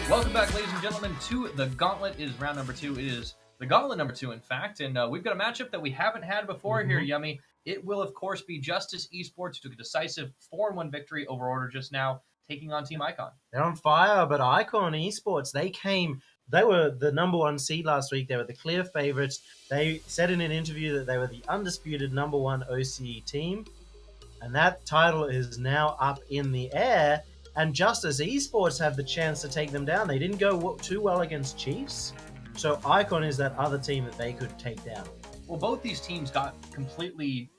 Welcome back, ladies and gentlemen, to the Gauntlet. Is round number 2. It is the Gauntlet number 2, in fact, and we've got a matchup that we haven't had before here, Yummy. It will, of course, be Justice Esports, who took a decisive 4-1 victory over Order just now, taking on Team Icon. They're on fire, but Icon Esports, they were the number 1 seed last week. They were the clear favorites. They said in an interview that they were the undisputed number 1 OCE team, and that title is now up in the air. And Justice Esports have the chance to take them down. They didn't go too well against Chiefs, so Icon is that other team that they could take down. Well, both these teams got completely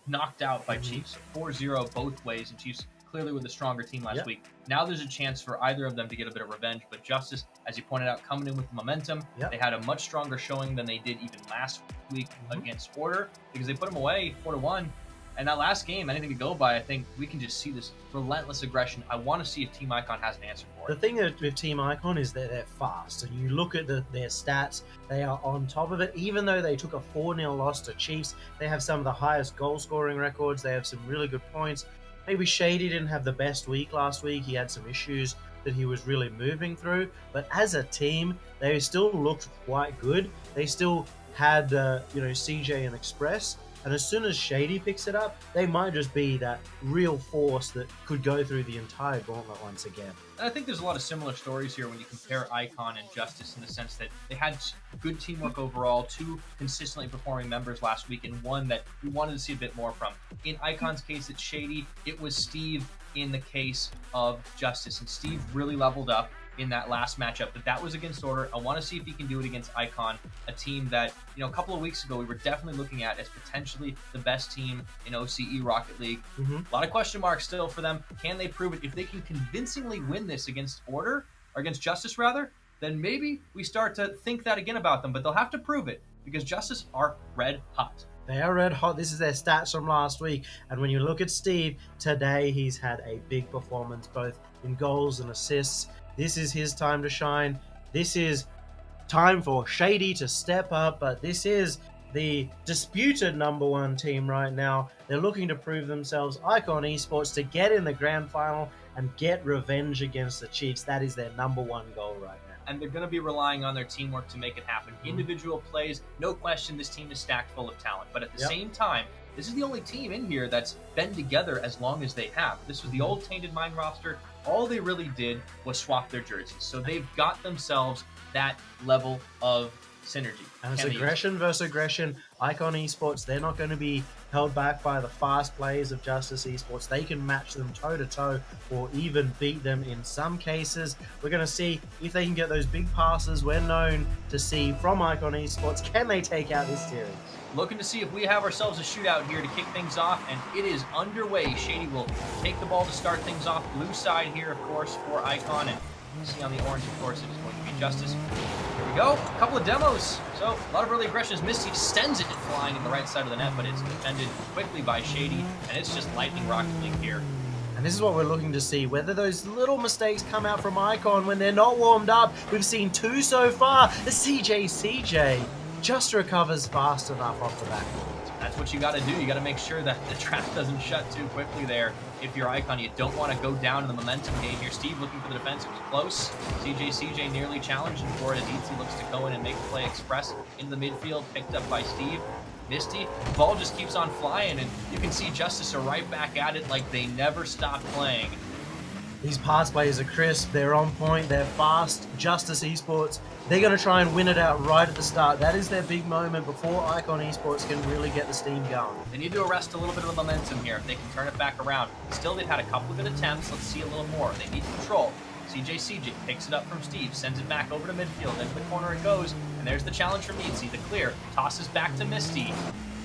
knocked out by Chiefs, 4-0 both ways, and Chiefs clearly with a stronger team last week. Now there's a chance for either of them to get a bit of revenge, but Justice, as you pointed out, coming in with the momentum. They had a much stronger showing than they did even last week against Order, because they put them away 4-1. And that last game, anything to go by, I think we can just see this relentless aggression. I want to see if Team Icon has an answer for it. The thing with Team Icon is that they're fast, and you look at their stats, they are on top of it. Even though they took a 4-0 loss to Chiefs, they have some of the highest goal-scoring records. They have some really good points. Maybe Shady didn't have the best week last week. He had some issues that he was really moving through. But as a team, they still looked quite good. They still had, CJ and Express. And as soon as Shady picks it up, they might just be that real force that could go through the entire gauntlet once again. And I think there's a lot of similar stories here when you compare Icon and Justice, in the sense that they had good teamwork overall, 2 consistently performing members last week, and one that we wanted to see a bit more from. In Icon's case, it's Shady. It was Steve in the case of Justice, and Steve really leveled up in that last matchup, but that was against Order. I want to see if he can do it against Icon, a team that, a couple of weeks ago we were definitely looking at as potentially the best team in OCE Rocket League. A lot of question marks still for them. Can they prove it? If they can convincingly win this against Order, or against Justice rather, then maybe we start to think that again about them, but they'll have to prove it, because Justice are red hot. They are red hot. This is their stats from last week. And when you look at Steve, today he's had a big performance, both in goals and assists. This is his time to shine. This is time for Shady to step up, but this is the disputed number 1 team right now. They're looking to prove themselves. Icon Esports to get in the grand final and get revenge against the Chiefs. That is their number 1 goal right now. And they're going to be relying on their teamwork to make it happen. Individual plays, no question, this team is stacked full of talent. But at the same time, this is the only team in here that's been together as long as they have. This was the old Tainted Mind roster. All they really did was swap their jerseys. So they've got themselves that level of synergy. And it's aggression versus aggression. Icon Esports, they're not going to be held back by the fast players of Justice Esports. They can match them toe-to-toe or even beat them in some cases. We're going to see if they can get those big passes we're known to see from Icon Esports. Can they take out this series? Looking to see if we have ourselves a shootout here to kick things off, and it is underway. Shady will take the ball to start things off. Blue side here, of course, for Icon, and you see on the orange, of course, it is going to be Justice. Here we go. A couple of demos. So a lot of early aggression as Misty extends it and flying in the right side of the net, but it's defended quickly by Shady, and it's just lightning Rocket League here. And this is what we're looking to see, whether those little mistakes come out from Icon when they're not warmed up. We've seen 2 so far. The CJ just recovers fast enough off the backboard. That's what you got to do. You got to make sure that the trap doesn't shut too quickly there. If you're Icon, you don't want to go down in the momentum game here. Steve looking for the defense. It was close. CJ nearly challenged him for it as Eatsy looks to go in and make the play. Express in the midfield, picked up by Steve. Misty, the ball just keeps on flying, and you can see Justice are right back at it like they never stopped playing. These pass plays are crisp, they're on point, they're fast. Justice Esports, they're going to try and win it out right at the start. That is their big moment before Icon Esports can really get the steam going. They need to arrest a little bit of the momentum here if they can turn it back around. Still, they've had a couple of good attempts. Let's see a little more. They need control. CJ picks it up from Steve, sends it back over to midfield. Into the corner it goes, and there's the challenge from Eatsy. The clear tosses back to Misty.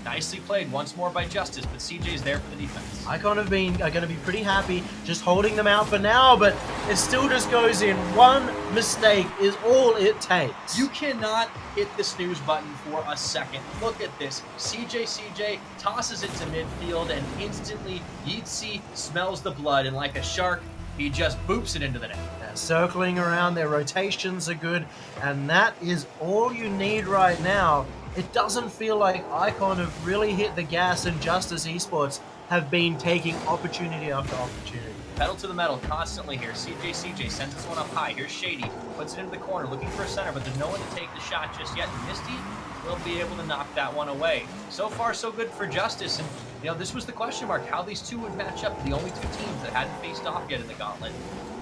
Nicely played once more by Justice, but CJ's there for the defense. Icon are going to be pretty happy just holding them out for now, but it still just goes in. One mistake is all it takes. You cannot hit the snooze button for a second. Look at this. CJ tosses it to midfield, and instantly Yeatsy smells the blood, and like a shark, he just boops it into the net. They're circling around, their rotations are good, and that is all you need right now. It doesn't feel like Icon have really hit the gas, and Justice Esports have been taking opportunity after opportunity. Pedal to the metal constantly here. CJ sends this one up high. Here's Shady. Puts it into the corner, looking for a center, but there's no one to take the shot just yet. And Misty will be able to knock that one away. So far, so good for Justice. And, this was the question mark, how these two would match up. The only two teams that hadn't faced off yet in the Gauntlet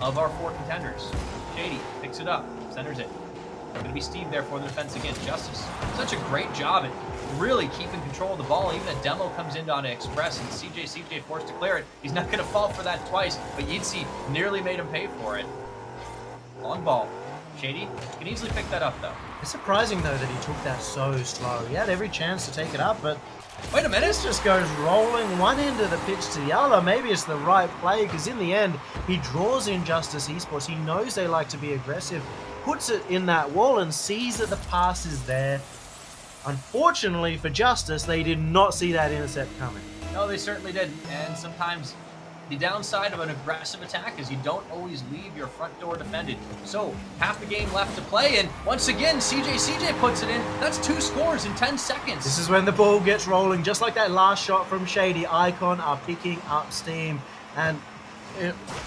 of our 4 contenders. Shady picks it up, centers it. Going to be Steve there for the defense again. Justice, such a great job at really keeping control of the ball. Even a demo comes in on Express, and CJ forced to clear it. He's not going to fall for that twice, but Yeezy nearly made him pay for it. Long ball. Shady can easily pick that up, though. It's surprising, though, that he took that so slow. He had every chance to take it up, but wait a minute. This just goes rolling one end of the pitch to the other. Maybe it's the right play, because in the end, he draws in Justice Esports. He knows they like to be aggressive, puts it in that wall and sees that the pass is there. Unfortunately for Justice, they did not see that intercept coming. No, they certainly didn't. And sometimes the downside of an aggressive attack is you don't always leave your front door defended. So, half the game left to play, and once again, CJ puts it in. That's 2 scores in 10 seconds. This is when the ball gets rolling, just like that last shot from Shady. Icon are picking up steam, and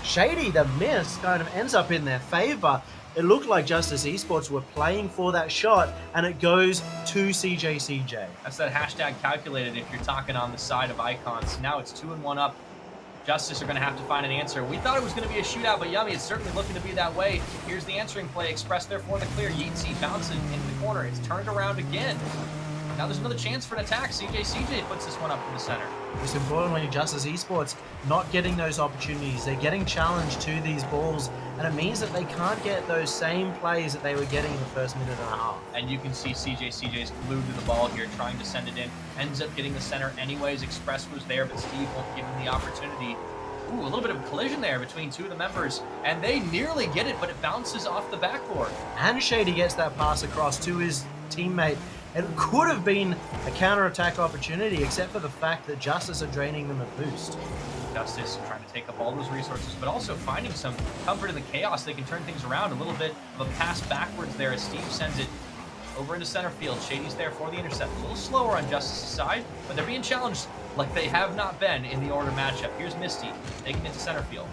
Shady, the miss, kind of ends up in their favor. It looked like Justice Esports were playing for that shot, and it goes to CJ. That's that hashtag calculated if you're talking on the side of Icons. Now it's 2-1 up. Justice are going to have to find an answer. We thought it was going to be a shootout, but Yummy, it's certainly looking to be that way. Here's the answering play. Express there for the clear. Yeezy bounces into the corner. It's turned around again. Now there's another chance for an attack. CJ puts this one up in the center. Most importantly, Justice Esports not getting those opportunities. They're getting challenged to these balls, and it means that they can't get those same plays that they were getting in the first minute and a half. And you can see CJ's glued to the ball here, trying to send it in. Ends up getting the center anyways. Express was there, but Steve won't give him the opportunity. Ooh, a little bit of a collision there between 2 of the members, and they nearly get it, but it bounces off the backboard. And Shady gets that pass across to his teammate. It could have been a counter-attack opportunity, except for the fact that Justice are draining them a boost. Justice trying to take up all those resources, but also finding some comfort in the chaos. They can turn things around. A little bit of a pass backwards there as Steve sends it over into center field. Shady's there for the intercept. A little slower on Justice's side, but they're being challenged like they have not been in the order matchup. Here's Misty taking it to center field.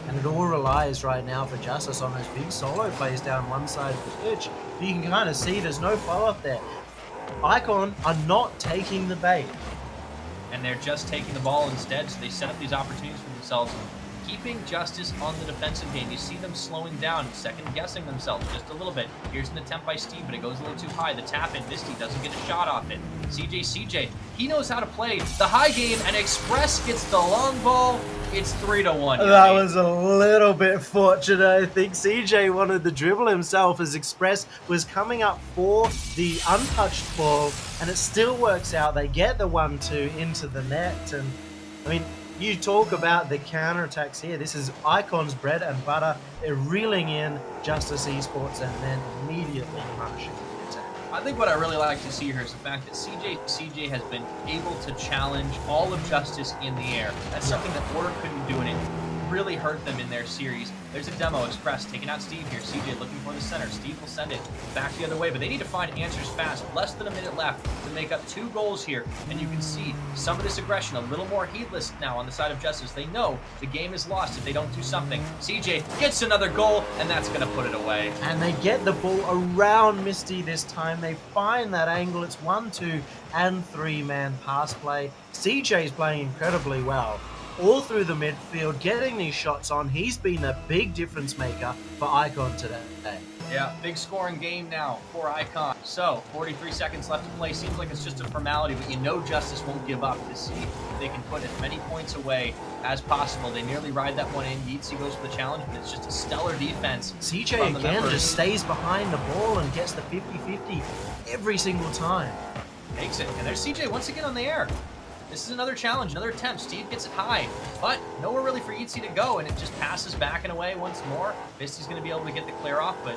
And it all relies right now for Justice on those big solo plays down one side of the pitch. But you can kind of see there's no follow-up there. Icon are not taking the bait. And they're just taking the ball instead, so they set up these opportunities for themselves, keeping Justice on the defensive game. You see them slowing down and second-guessing themselves just a little bit. Here's an attempt by Steve, but it goes a little too high. The tap-in, Misty doesn't get a shot off it. CJ, he knows how to play the high game, and Express gets the long ball. It's 3-1. That was a little bit fortunate. I think CJ wanted to dribble himself as Express was coming up for the untouched ball, and it still works out. They get the 1-2 into the net, and I mean, you talk about the counterattacks here. This is Icon's bread and butter. They're reeling in Justice Esports and then immediately punishing the attack. I think what I really like to see here is the fact that CJ has been able to challenge all of Justice in the air. That's something that Order couldn't do, and it really hurt them in their series. There's a demo. Express taking out Steve here. CJ looking for the center. Steve will send it back the other way, but they need to find answers fast. Less than a minute left to make up 2 goals here, and you can see some of this aggression a little more heedless now on the side of Justice. They know the game is lost if they don't do something. CJ gets another goal, and that's going to put it away. And they get the ball around Misty this time. They find that angle. It's 1-2 and 3-man pass play. CJ's playing incredibly well all through the midfield, getting these shots on. He's been a big difference maker for Icon today. Yeah, big scoring game now for Icon. So, 43 seconds left to play. Seems like it's just a formality, but you know Justice won't give up to see if they can put as many points away as possible. They nearly ride that one in. Yeezy goes for the challenge, but it's just a stellar defense. CJ again just stays behind the ball and gets the 50-50 every single time. Takes it, and there's CJ once again on the air. This is another challenge, another attempt. Steve gets it high, but nowhere really for Yeezy to go, and it just passes back and away once more. Misty's going to be able to get the clear off, but,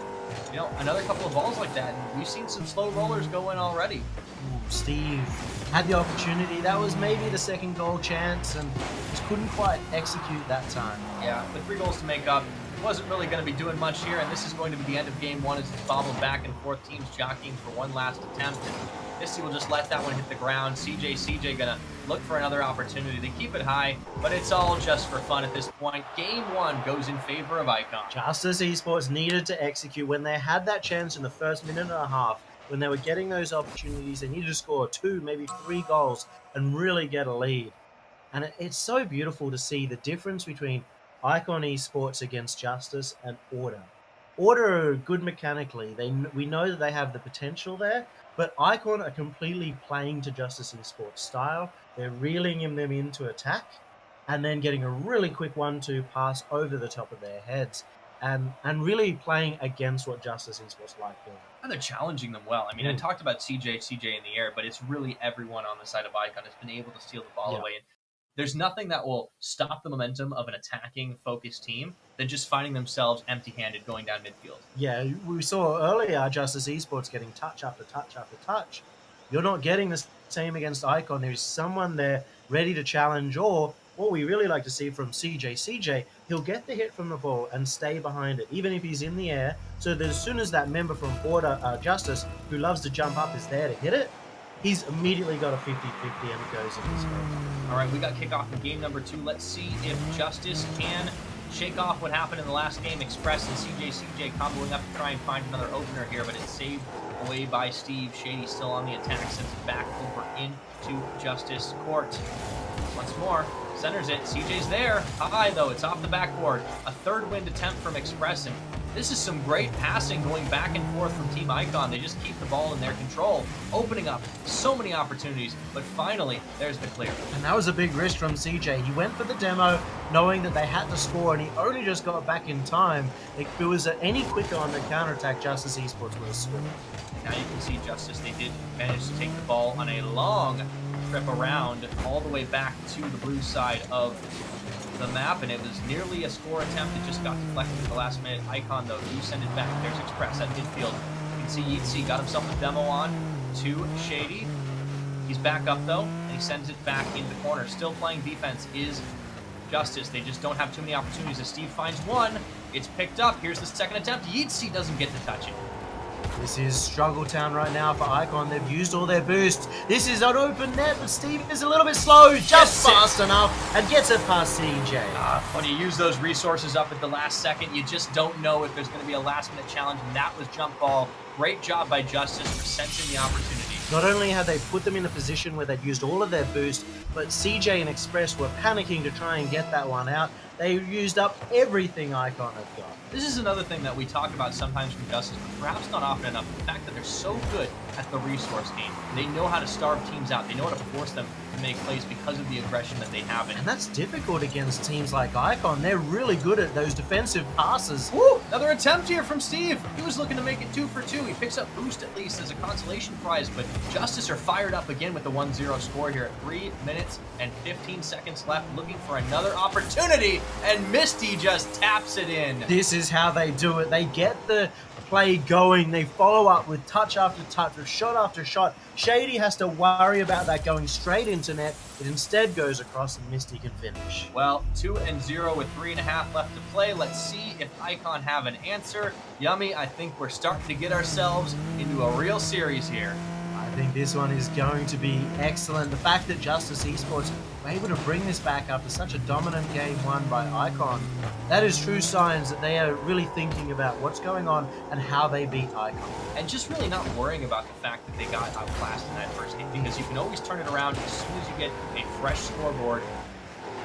another couple of balls like that, and we've seen some slow rollers go in already. Ooh, Steve had the opportunity. That was maybe the second goal chance, and just couldn't quite execute that time. Yeah, with 3 goals to make up, wasn't really going to be doing much here, and this is going to be the end of game one as it's bobbled back and forth, teams jockeying for one last attempt. And Misty will just let that one hit the ground. CJ gonna look for another opportunity. They keep it high, but it's all just for fun at this point. Game one goes in favor of Icon. Justice Esports needed to execute when they had that chance in the first minute and a half. When they were getting those opportunities, they needed to score 2, maybe 3 goals and really get a lead. And it's so beautiful to see the difference between Icon Esports against Justice and Order. Order are good mechanically. We know that they have the potential there, but Icon are completely playing to Justice Esports style. They're reeling them into attack and then getting a really quick 1-2 pass over the top of their heads and really playing against what Justice Esports like doing. And they're challenging them well. I mean, I talked about CJ in the air, but it's really everyone on the side of Icon has been able to steal the ball away. And there's nothing that will stop the momentum of an attacking, focused team than just finding themselves empty-handed going down midfield. Yeah, we saw earlier Justice Esports getting touch after touch after touch. You're not getting the same against Icon. There's someone there ready to challenge, or what we really like to see from CJ, he'll get the hit from the ball and stay behind it, even if he's in the air, so that as soon as that member from Order, Justice, who loves to jump up, is there to hit it, he's immediately got a 50-50 and it goes in his favor. All right, we got kickoff in game number 2. Let's see if Justice can shake off what happened in the last game. Express and CJ comboing up to try and find another opener here, but it's saved away by Steve. Shady still on the attack, sends it back over into Justice Court. Once more, centers it. CJ's there. High, though. It's off the backboard. A third wind attempt from Express, and this is some great passing going back and forth from Team Icon. They just keep the ball in their control, opening up so many opportunities, but finally, there's the clear. And that was a big risk from CJ. He went for the demo, knowing that they had to score, and he only just got back in time. If it was any quicker on the counterattack, Justice Esports would have scored. Now you can see Justice, they did manage to take the ball on a long trip around all the way back to the blue side of the map, and it was nearly a score attempt. It just got deflected at the last minute. Icon, though, do send it back. There's Express at midfield. You can see Yeezy got himself a demo on to Shady. He's back up, though, and he sends it back in the corner. Still playing defense is Justice. They just don't have too many opportunities. As Steve finds one, it's picked up. Here's the second attempt. Yeezy doesn't get to touch it. This is struggle town right now for Icon. They've used all their boosts. This is an open net, but Steve is a little bit slow, just fast enough, and gets it past CJ. When you use those resources up at the last second, you just don't know if there's going to be a last-minute challenge, and that was jump ball. Great job by Justice for sensing the opportunity. Not only had they put them in a position where they'd used all of their boost, but CJ and Express were panicking to try and get that one out. They used up everything Icon had got. This is another thing that we talk about sometimes from Justice, but perhaps not often enough. The fact that they're so good at the resource game. They know how to starve teams out. They know how to force them to make plays because of the aggression that they have. And that's difficult against teams like Icon. They're really good at those defensive passes. Woo! Another attempt here from Steve. He was looking to make it 2 for 2. He picks up boost at least as a consolation prize, but Justice are fired up again with the 1-0 score here at 3 minutes and 15 seconds left, looking for another opportunity, and Misty just taps it in. This is how they do it. They get the play going. They follow up with touch after touch, with shot after shot. Shady has to worry about that going straight into net. It instead goes across and Misty can finish. Well, 2-0 with 3.5 left to play. Let's see if Icon have an answer. Yummy, I think we're starting to get ourselves into a real series here. I think this one is going to be excellent. The fact that Justice Esports were able to bring this back after such a dominant game won by Icon, that is true signs that they are really thinking about what's going on and how they beat Icon. And just really not worrying about the fact that they got outclassed in that first game, because you can always turn it around as soon as you get a fresh scoreboard.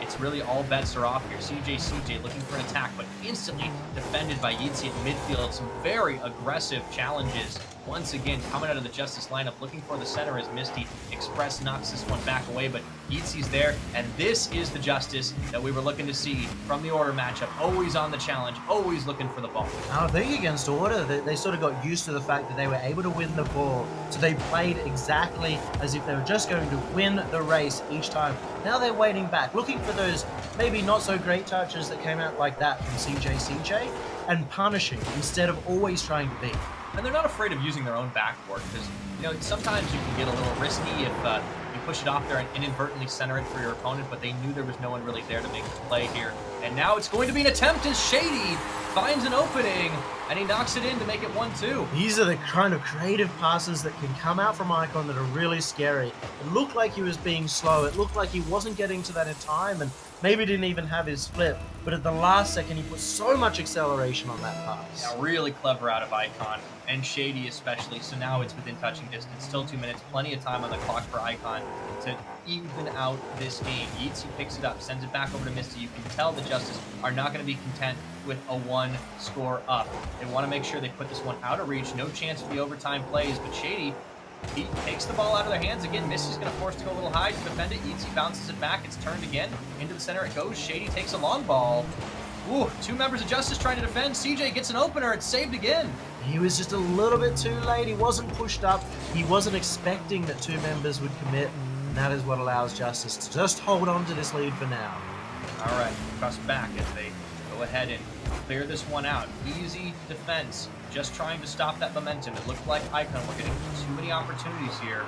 It's really all bets are off here. CJ looking for an attack, but instantly defended by Yeezy at midfield. Some very aggressive challenges. Once again, coming out of the Justice lineup, looking for the center as Misty. Express knocks this one back away, but Yeetsy's there, and this is the Justice that we were looking to see from the Order matchup. Always on the challenge, always looking for the ball. I think against Order, they sort of got used to the fact that they were able to win the ball, so they played exactly as if they were just going to win the race each time. Now they're waiting back, looking for those maybe not so great touches that came out like that from CJ, and punishing instead of always trying to beat. And they're not afraid of using their own backboard, because, you know, sometimes you can get a little risky if you push it off there and inadvertently center it for your opponent, but they knew there was no one really there to make the play here. And now it's going to be an attempt as Shady finds an opening, and he knocks it in to make it 1-2. These are the kind of creative passes that can come out from Icon that are really scary. It looked like he was being slow. It looked like he wasn't getting to that in time and maybe didn't even have his flip. But at the last second, he put so much acceleration on that pass. Yeah, really clever out of Icon, and Shady especially. So now it's within touching distance. Still 2 minutes. Plenty of time on the clock for Icon to even out this game. Yeatsy picks it up, sends it back over to Misty. You can tell the Justice are not going to be content with a 1 score up. They want to make sure they put this one out of reach. No chance for the overtime plays, but Shady, he takes the ball out of their hands again. Misty's going to force to go a little high to defend it. Yeatsy bounces it back. It's turned again. Into the center it goes. Shady takes a long ball. Ooh, 2 members of Justice trying to defend. CJ gets an opener. It's saved again. He was just a little bit too late. He wasn't pushed up. He wasn't expecting that 2 members would commit. And that is what allows Justice to just hold on to this lead for now. All right, cross back as they go ahead and clear this one out. Easy defense, just trying to stop that momentum. It looked like Icon were getting too many opportunities here.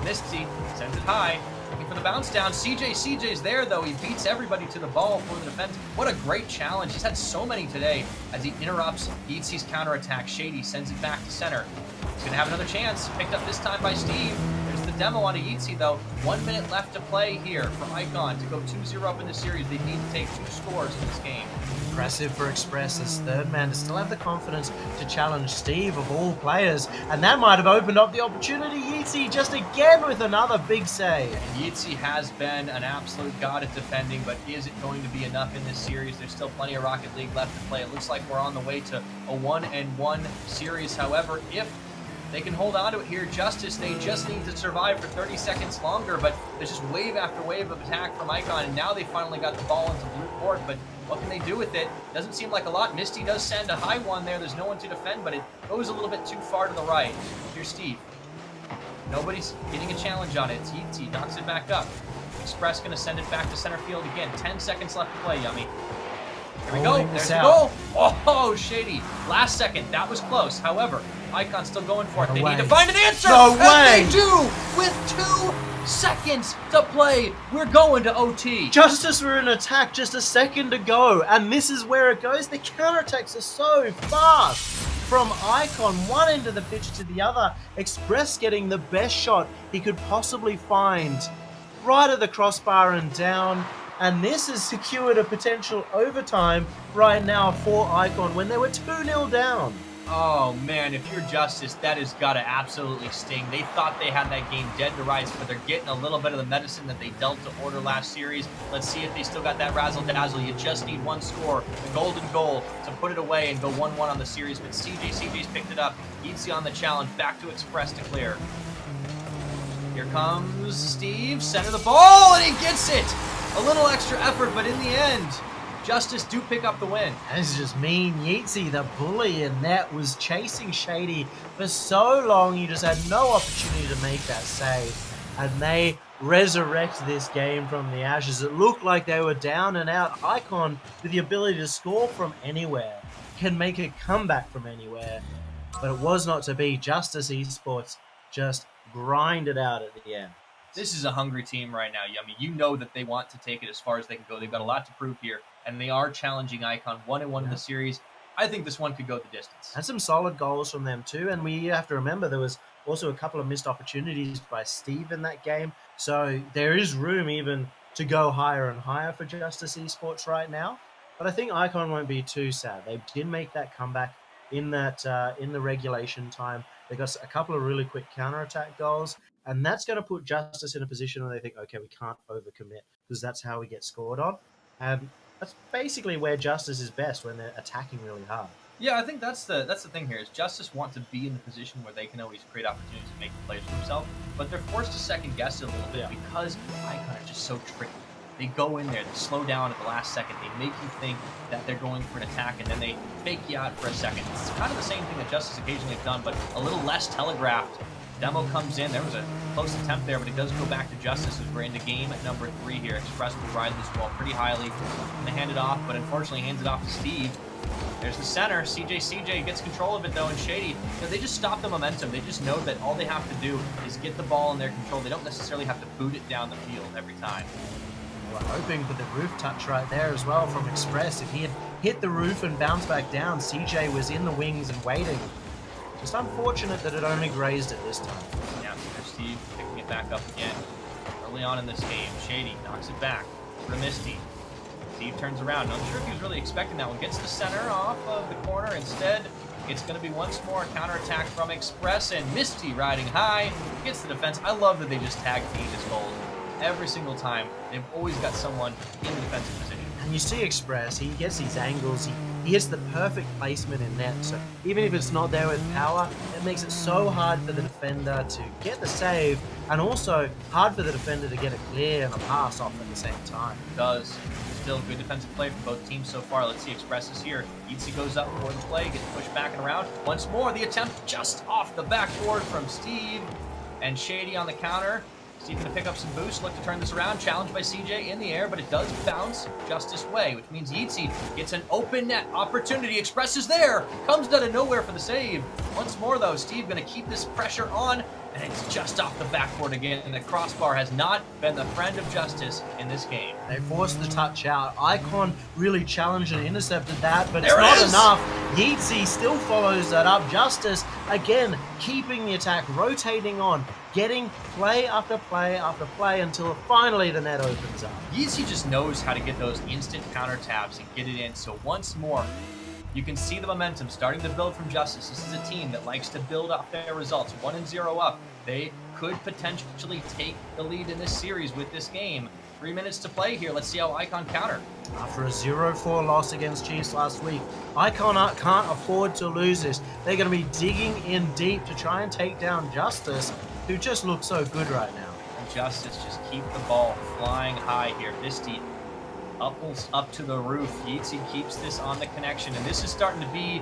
Misty sends it high, looking for the bounce down. CJ's there, though. He beats everybody to the ball for the defense. What a great challenge. He's had so many today as he interrupts Yeatsy's counterattack. Shady sends it back to center. He's going to have another chance. Picked up this time by Steve. There's the demo on Yeatsy, though. 1 minute left to play here for Icon to go 2-0 up in the series. They need to take 2 scores in this game. Impressive for Express as third man to still have the confidence to challenge Steve of all players. And that might have opened up the opportunity. Yeatsy just again with another big save. Yeatsy has been an absolute god at defending, but is it going to be enough in this series? There's still plenty of Rocket League left to play. It looks like we're on the way to a 1-1 series. However, if they can hold on to it here, Justice, they just need to survive for 30 seconds longer, but there's just wave after wave of attack from Icon, and now they finally got the ball into blue court, but what can they do with it? Doesn't seem like a lot. Misty does send a high one there. There's no one to defend, but it goes a little bit too far to the right. Here's Steve. Nobody's getting a challenge on it. Yeatsy knocks it back up. Express going to send it back to center field again. 10 seconds left to play, Yummy. Here we go. There's the goal. Oh, Shady. Last second. That was close. However, Icon's still going for it. They need to find an answer. No way. And they do with 2 seconds to play. We're going to OT. Justice were in attack just a second ago, and this is where it goes. The counterattacks are so fast. From Icon, one end of the pitch to the other, Express getting the best shot he could possibly find. Right at the crossbar and down. And this has secured a potential overtime right now for Icon when they were 2-0 down. Oh, man, if you're Justice, that has got to absolutely sting. They thought they had that game dead to rights, but they're getting a little bit of the medicine that they dealt to Order last series. Let's see if they still got that razzle-dazzle. You just need 1 score, the golden goal, to put it away and go 1-1 on the series. But CJ's picked it up. Yeatsy on the challenge. Back to Express to clear. Here comes Steve. Center the ball, and he gets it. A little extra effort, but in the end, Justice do pick up the win. This is just mean. Yeatsy, the bully in net, was chasing Shady for so long. He just had no opportunity to make that save. And they resurrect this game from the ashes. It looked like they were down and out. Icon, with the ability to score from anywhere, can make a comeback from anywhere. But it was not to be. Justice Esports just grinded out at the end. This is a hungry team right now, Yummy. You know that they want to take it as far as they can go. They've got a lot to prove here, and they are challenging Icon 1-1 in the series. I think this one could go the distance. And some solid goals from them too. And we have to remember there was also a couple of missed opportunities by Steve in that game. So there is room even to go higher and higher for Justice Esports right now. But I think Icon won't be too sad. They did make that comeback in that in the regulation time. They got a couple of really quick counterattack goals. And that's going to put Justice in a position where they think, okay, we can't overcommit because that's how we get scored on. And that's basically where Justice is best, when they're attacking really hard. Yeah, I think that's the thing here is Justice want to be in the position where they can always create opportunities to make the plays for themselves, but they're forced to second guess it a little bit because Icon are just so tricky. They go in there, they slow down at the last second, they make you think that they're going for an attack, and then they fake you out for a second. It's kind of the same thing that Justice occasionally have done, but a little less telegraphed. Demo comes in. There was a close attempt there, but it does go back to Justice as we're into game at number 3 here. Express will ride this ball pretty highly. And they hand it off, but unfortunately hands it off to Steve. There's the center. CJ gets control of it, though, and Shady, they just stop the momentum. They just know that all they have to do is get the ball in their control. They don't necessarily have to boot it down the field every time. We're hoping for the roof touch right there as well from Express. If he had hit the roof and bounce back down. CJ was in the wings and waiting. Just unfortunate that it only grazed it this time. Yeah, there's Steve picking it back up again. Early on in this game, Shady knocks it back for Misty. Steve turns around. Not sure if he was really expecting that one. Gets the center off of the corner. Instead, it's going to be once more a counterattack from Express, and Misty riding high. Gets the defense. I love that they just tag team this goal. Every single time, they've always got someone in the defensive position. And you see Express, he gets these angles, he hits the perfect placement in net, so even if it's not there with power, it makes it so hard for the defender to get the save, and also hard for the defender to get a clear and a pass off at the same time. It does. Still good defensive play from both teams so far. Let's see Express is here. Yitzi goes up for the play, gets pushed back and around. Once more, the attempt just off the backboard from Steve, and Shady on the counter. Steve going to pick up some boost, look to turn this around, challenged by CJ in the air, but it does bounce Justice way, which means Yitzi gets an open net opportunity. Express is there, comes out of nowhere for the save. Once more though, Steve going to keep this pressure on, and it's just off the backboard again, and the crossbar has not been the friend of Justice in this game. They forced the touch out. Icon really challenged and intercepted that, but it's There it not is! enough. Yitzi still follows that up. Justice, again, keeping the attack, rotating on, getting play after play after play until finally the net opens up. Yitzi just knows how to get those instant counter taps and get it in, so once more, you can see the momentum starting to build from Justice. This is a team that likes to build up their results. 1-0 up. They could potentially take the lead in this series with this game. 3 minutes to play here. Let's see how Icon counter. After a 0-4 loss against Chiefs last week, Icon can't afford to lose this. They're going to be digging in deep to try and take down Justice, who just looks so good right now. And Justice just keep the ball flying high here. Misty up to the roof. Yitzi keeps this on the connection, and this is starting to be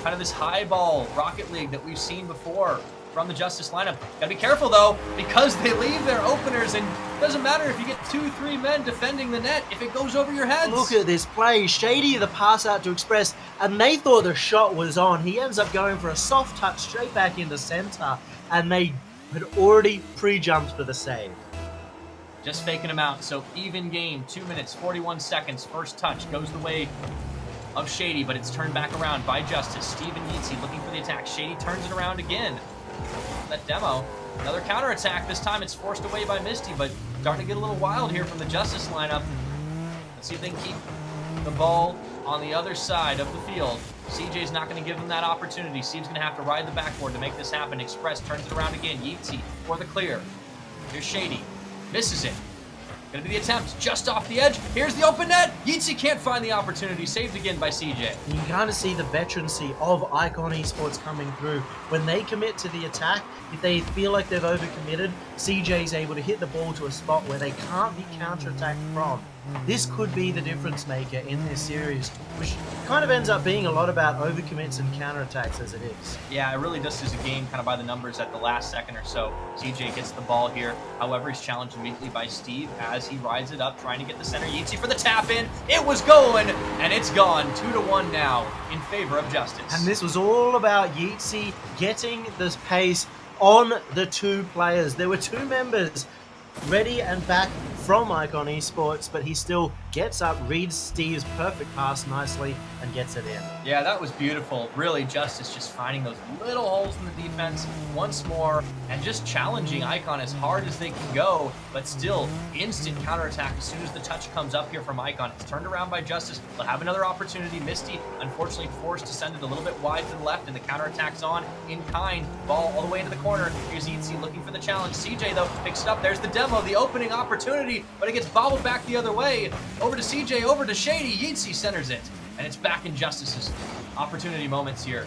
kind of this high ball Rocket League that we've seen before from the Justice lineup. Gotta be careful though, because they leave their openers, and it doesn't matter if you get 2-3 men defending the net if it goes over your heads. Look at this play. Shady, the pass out to Express, and they thought the shot was on. He ends up going for a soft touch straight back into center, and they had already pre-jumped for the save. Just faking him out. So even game, 2 minutes, 41 seconds. First touch goes the way of Shady, but it's turned back around by Justice. Steven Yitzi looking for the attack. Shady turns it around again. That demo. Another counterattack. This time it's forced away by Misty, but starting to get a little wild here from the Justice lineup. Let's see if they can keep the ball on the other side of the field. CJ's not going to give them that opportunity. Steve's going to have to ride the backboard to make this happen. Express turns it around again. Yitzi for the clear. Here's Shady. Misses it. Gonna be the attempt just off the edge. Here's the open net. Yitzi can't find the opportunity. Saved again by CJ. You can kind of see the veterancy of Icon Esports coming through. When they commit to the attack, if they feel like they've overcommitted, CJ's able to hit the ball to a spot where they can't be counterattacked from. This could be the difference maker in this series, which kind of ends up being a lot about overcommits and counterattacks as it is. Yeah, it really just is a game kind of by the numbers at the last second or so. CJ gets the ball here. However, he's challenged immediately by Steve as he rides it up, trying to get the center. Yitzi for the tap in. It was going, and it's gone. 2-1 now in favor of Justice. And this was all about Yitzi getting this pace on the two players. There were two members ready and back from Icon Esports, but he still gets up, reads Steve's perfect pass nicely, and gets it in. Yeah, that was beautiful. Really, Justice just finding those little holes in the defense once more and just challenging Icon as hard as they can go, but still instant counterattack as soon as the touch comes up here from Icon. It's turned around by Justice. They'll have another opportunity. Misty, unfortunately, forced to send it a little bit wide to the left, and the counterattack's on in kind. Ball all the way into the corner. Here's Yitzi looking for the challenge. CJ, though, picks it up. There's the demo, the opening opportunity, but it gets bobbled back the other way. Over to CJ, over to Shady. Yitzi centers it, and it's back in Justice's opportunity moments here.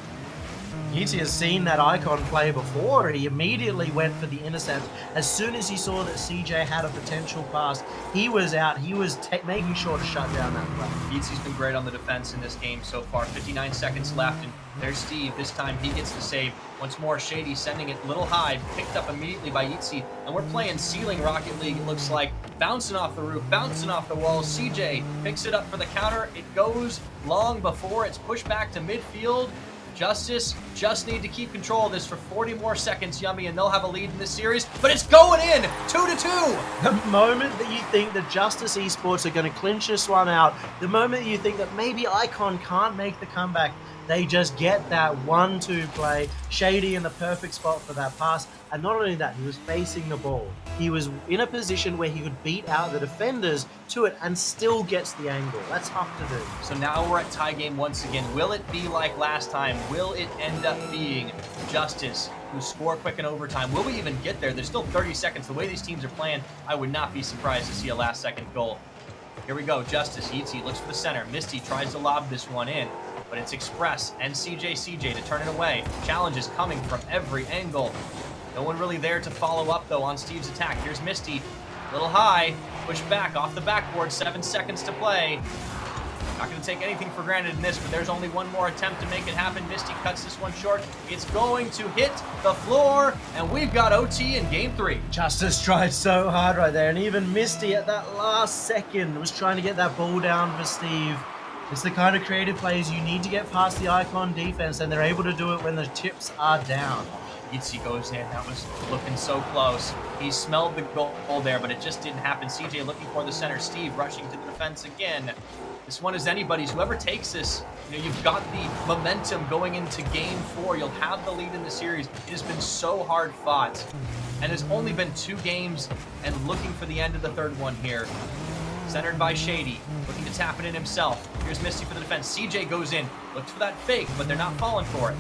Yitzi has seen that Icon play before. He immediately went for the intercept. As soon as he saw that CJ had a potential pass, he was out. He was making sure to shut down that play. Yitzi's been great on the defense in this game so far. 59 seconds left, and there's Steve. This time he gets the save. Once more, Shady sending it a little high, picked up immediately by Yitzi, and we're playing ceiling Rocket League, it looks like. Bouncing off the roof, bouncing off the wall. CJ picks it up for the counter. It goes long before it's pushed back to midfield. Justice just need to keep control of this for 40 more seconds, Yummy, and they'll have a lead in this series. But it's going in, 2-2. The moment that you think that Justice Esports are going to clinch this one out, the moment you think that maybe Icon can't make the comeback, they just get that 1-2 play. Shady in the perfect spot for that pass. And not only that, he was facing the ball. He was in a position where he could beat out the defenders to it and still gets the angle. That's tough to do. So now we're at tie game once again. Will it be like last time? Will it end up being Justice who score quick in overtime? Will we even get there? There's still 30 seconds. The way these teams are playing, I would not be surprised to see a last-second goal. Here we go. Justice, Yeezy looks for the center. Misty tries to lob this one in, but it's Express and CJ to turn it away. Challenge is coming from every angle. No one really there to follow up, though, on Steve's attack. Here's Misty. A little high. Push back off the backboard. 7 seconds to play. Not going to take anything for granted in this, but there's only one more attempt to make it happen. Misty cuts this one short. It's going to hit the floor, and we've got OT in Game 3. Justice tried so hard right there, and even Misty at that last second was trying to get that ball down for Steve. It's the kind of creative plays you need to get past the Icon defense, and they're able to do it when the chips are down. Yitzy goes in. That was looking so close. He smelled the goal there, but it just didn't happen. CJ looking for the center. Steve rushing to the defense again. This one is anybody's. Whoever takes this, you've got the momentum going into Game 4. You'll have the lead in the series. It has been so hard fought. And there's only been 2 games, and looking for the end of the third one here. Centered by Shady, looking to tap it in himself. Here's Misty for the defense. CJ goes in, looks for that fake, but they're not falling for it.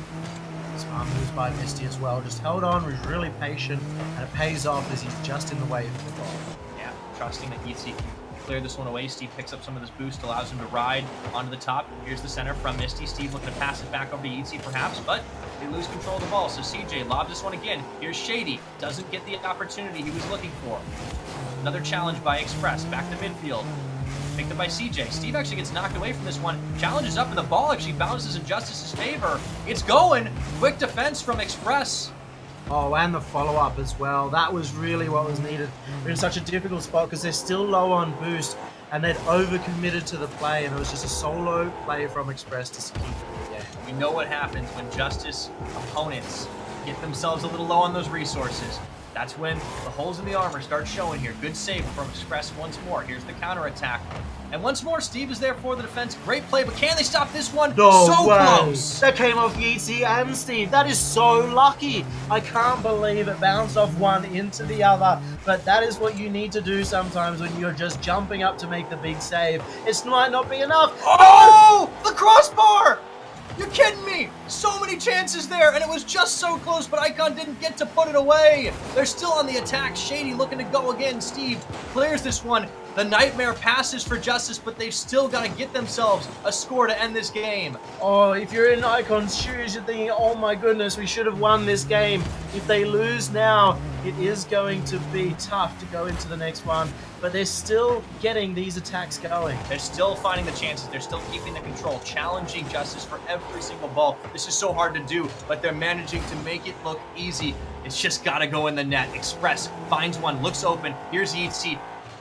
Smart moves by Misty as well. Just held on, was really patient, and it pays off as he's just in the way of the ball. Yeah, trusting that Yitzy can clear this one away. Steve picks up some of this boost, allows him to ride onto the top. Here's the center from Misty. Steve looking to pass it back over to Yitzy perhaps, but they lose control of the ball. So CJ lobs this one again. Here's Shady. Doesn't get the opportunity he was looking for. Another challenge by Express. Back to midfield. Picked up by CJ. Steve actually gets knocked away from this one. Challenge is up, and the ball actually bounces in Justice's favor. It's going. Quick defense from Express. Oh, and the follow-up as well. That was really what was needed. They're in such a difficult spot because they're still low on boost, and they'd over-committed to the play, and it was just a solo play from Express to keep it in the game. We know what happens when Justice opponents get themselves a little low on those resources. That's when the holes in the armor start showing here. Good save from Express once more. Here's the counterattack. And once more, Steve is there for the defense. Great play, but can they stop this one? No so way. Close! That came off Yeezy and Steve. That is so lucky. I can't believe it bounced off one into the other. But that is what you need to do sometimes when you're just jumping up to make the big save. It might not be enough. Oh! The crossbar! You're kidding me! So many chances there, and it was just so close, but Icon didn't get to put it away. They're still on the attack. Shady looking to go again. Steve clears this one. The nightmare passes for Justice, but they've still got to get themselves a score to end this game. Oh, if you're in Icon's shoes, you're thinking, oh my goodness, we should have won this game. If they lose now, it is going to be tough to go into the next one. But they're still getting these attacks going. They're still finding the chances. They're still keeping the control, challenging Justice for every single ball. This is so hard to do, but they're managing to make it look easy. It's just got to go in the net. Express finds one, looks open. Here's Yeezy.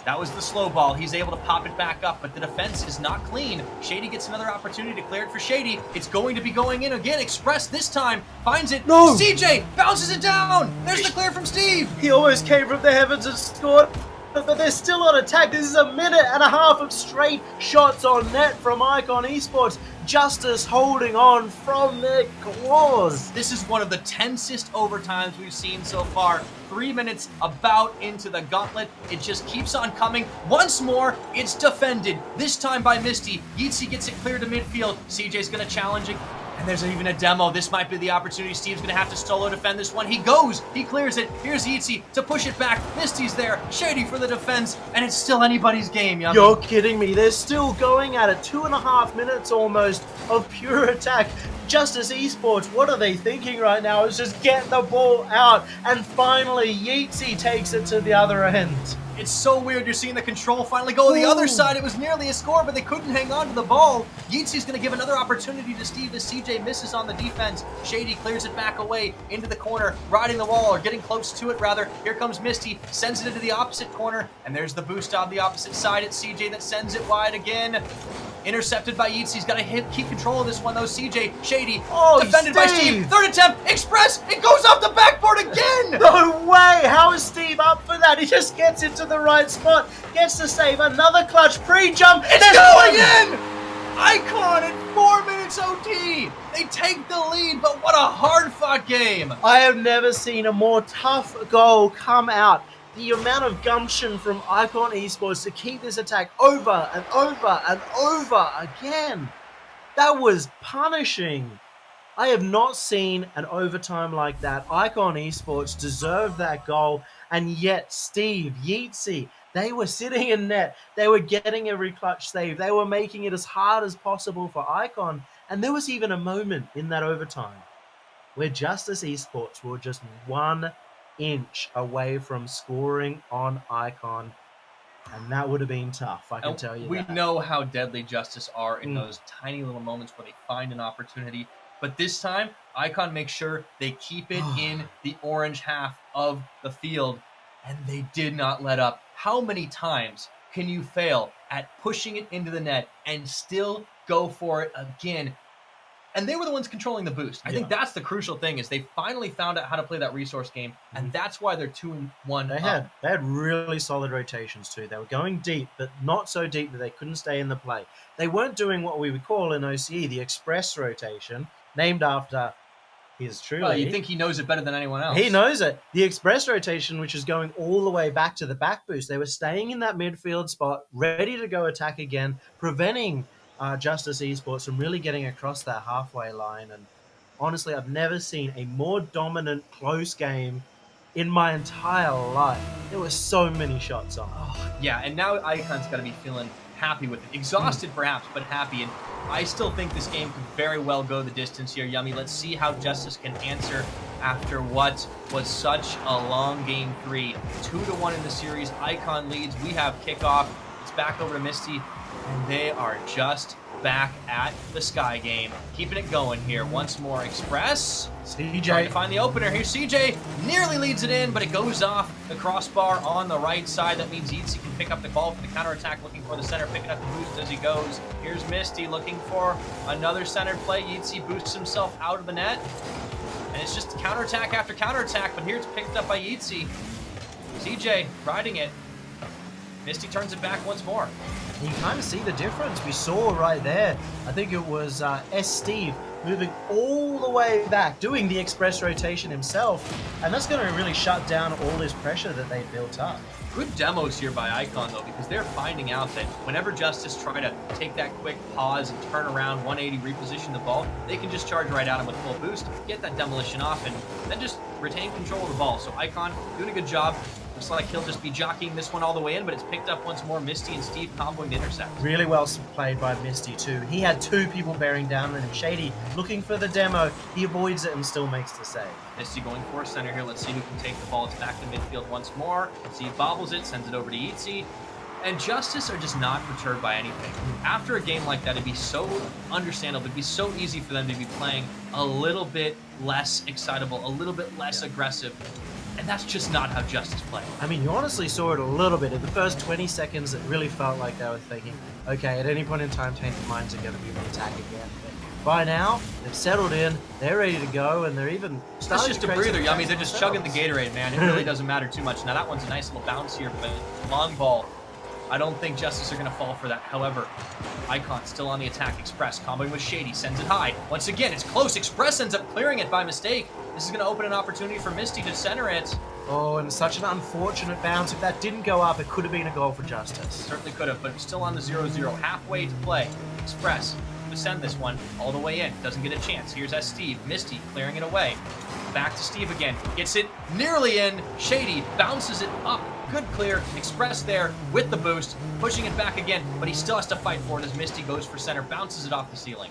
That was the slow ball. He's able to pop it back up, but the defense is not clean. Shady gets another opportunity to clear it for Shady. It's going to be going in again. Express this time finds it. No! CJ bounces it down. There's the clear from Steve. He almost came from the heavens and scored. But they're still on attack. This is a minute and a half of straight shots on net from Icon Esports. Justice holding on from their claws. This is one of the tensest overtimes we've seen so far. 3 minutes about into the gauntlet. It just keeps on coming. Once more, it's defended. This time by Misty. Yeezy gets it clear to midfield. CJ's going to challenge it. And there's even a demo. This might be the opportunity. Steve's going to have to solo defend this one. He goes. He clears it. Here's Yeezy to push it back. Misty's there. Shady for the defense. And it's still anybody's game, Yummy. You're kidding me. They're still going at it. 2.5 minutes almost of pure attack. Justice Esports, what are they thinking right now? Is just get the ball out. And finally, Yeezy takes it to the other end. It's so weird. You're seeing the control finally go to the other side. It was nearly a score, but they couldn't hang on to the ball. Yeetsy's going to give another opportunity to Steve as CJ misses on the defense. Shady clears it back away into the corner, riding the wall, or getting close to it, rather. Here comes Misty, sends it into the opposite corner, and there's the boost on the opposite side. It's CJ that sends it wide again. Intercepted by Yeats. He's got to keep control of this one, though. CJ, Shady, Oh, defended by Steve. Third attempt, Express. It goes off the backboard again. No way! How is Steve up for that? He just gets into the right spot, gets to save another clutch pre-jump. It's going in! Icon in 4 minutes OT. They take the lead, but what a hard-fought game. I have never seen a more tough goal come out. The amount of gumption from Icon Esports to keep this attack over and over and over again. That was punishing. I have not seen an overtime like that. Icon Esports deserved that goal, and yet Steve, Yeatsy, they were sitting in net. They were getting every clutch save. They were making it as hard as possible for Icon. And there was even a moment in that overtime where Justice Esports were just 1 inch away from scoring on Icon. And that would have been tough, I can tell you we that. know how deadly Justice are in those tiny little moments where they find an opportunity. But this time, Icon makes sure they keep it in the orange half of the field. And they did not let up. How many times can you fail at pushing it into the net and still go for it again? And they were the ones controlling the boost. I think that's the crucial thing, is they finally found out how to play that resource game, and that's why they're 2-1. They had really solid rotations too. They were going deep, but not so deep that they couldn't stay in the play. They weren't doing what we would call in OCE the express rotation, named after his truly. Well, you think he knows it better than anyone else. He knows it. The express rotation, which is going all the way back to the back boost. They were staying in that midfield spot, ready to go attack again, preventing Justice Esports from really getting across that halfway line. And honestly, I've never seen a more dominant, close game in my entire life. There were so many shots on. Yeah, and now Icon's got to be feeling happy with it. Exhausted, perhaps, but happy. And I still think this game could very well go the distance here, Yummy. Let's see how Justice can answer after what was such a long game 3. 2-1 in the series. Icon leads. We have kickoff. It's back over to Misty, and they are just back at the Sky game. Keeping it going here. Once more, Express. CJ Trying to find the opener. Here's CJ. Nearly leads it in, but it goes off the crossbar on the right side. That means Yeatsy can pick up the ball for the counterattack, looking for the center, picking up the boost as he goes. Here's Misty looking for another centered play. Yeatsy boosts himself out of the net. And it's just counterattack after counterattack, but here it's picked up by Yeatsy. CJ riding it. Misty turns it back once more. You kind of see the difference we saw right there. I think it was Steve moving all the way back, doing the express rotation himself, and that's going to really shut down all this pressure that they built up. Good demos here by Icon, though, because they're finding out that whenever Justice try to take that quick pause and turn around 180, reposition the ball, they can just charge right at him with full boost, get that demolition off, and then just retain control of the ball. So Icon doing a good job. Looks like he'll just be jockeying this one all the way in, but it's picked up once more. Misty and Steve comboing the intercept. Really well played by Misty, too. He had 2 people bearing down on him. Shady looking for the demo. He avoids it and still makes the save. Misty going for center here. Let's see who can take the ball. It's back to midfield once more. Steve bobbles it, sends it over to Yeatsy. And Justice are just not perturbed by anything. After a game like that, it'd be so understandable. It'd be so easy for them to be playing a little bit less excitable, a little bit less aggressive. And that's just not how Justice play. I mean, you honestly saw it a little bit. In the first 20 seconds, it really felt like they were thinking, okay, at any point in time, Tainted Minds are going to be on the attack again. But by now, they've settled in, they're ready to go, and they're even starting That's just to a create breather, some Yummy. They're just themselves. chugging the Gatorade, man. It really doesn't matter too much. Now, that one's a nice little bounce here, but long ball. I don't think Justice are going to fall for that. However, Icon still on the attack. Express comboing with Shady, sends it high. Once again, it's close. Express ends up clearing it by mistake. This is going to open an opportunity for Misty to center it. Oh, and such an unfortunate bounce. If that didn't go up, it could have been a goal for Justice. Certainly could have, but still on the 0-0. Halfway to play. Express to send this one all the way in. Doesn't get a chance. Here's as Steve. Misty clearing it away. Back to Steve again. Gets it nearly in. Shady bounces it up. Good clear. Express there with the boost. Pushing it back again, but he still has to fight for it as Misty goes for center. Bounces it off the ceiling.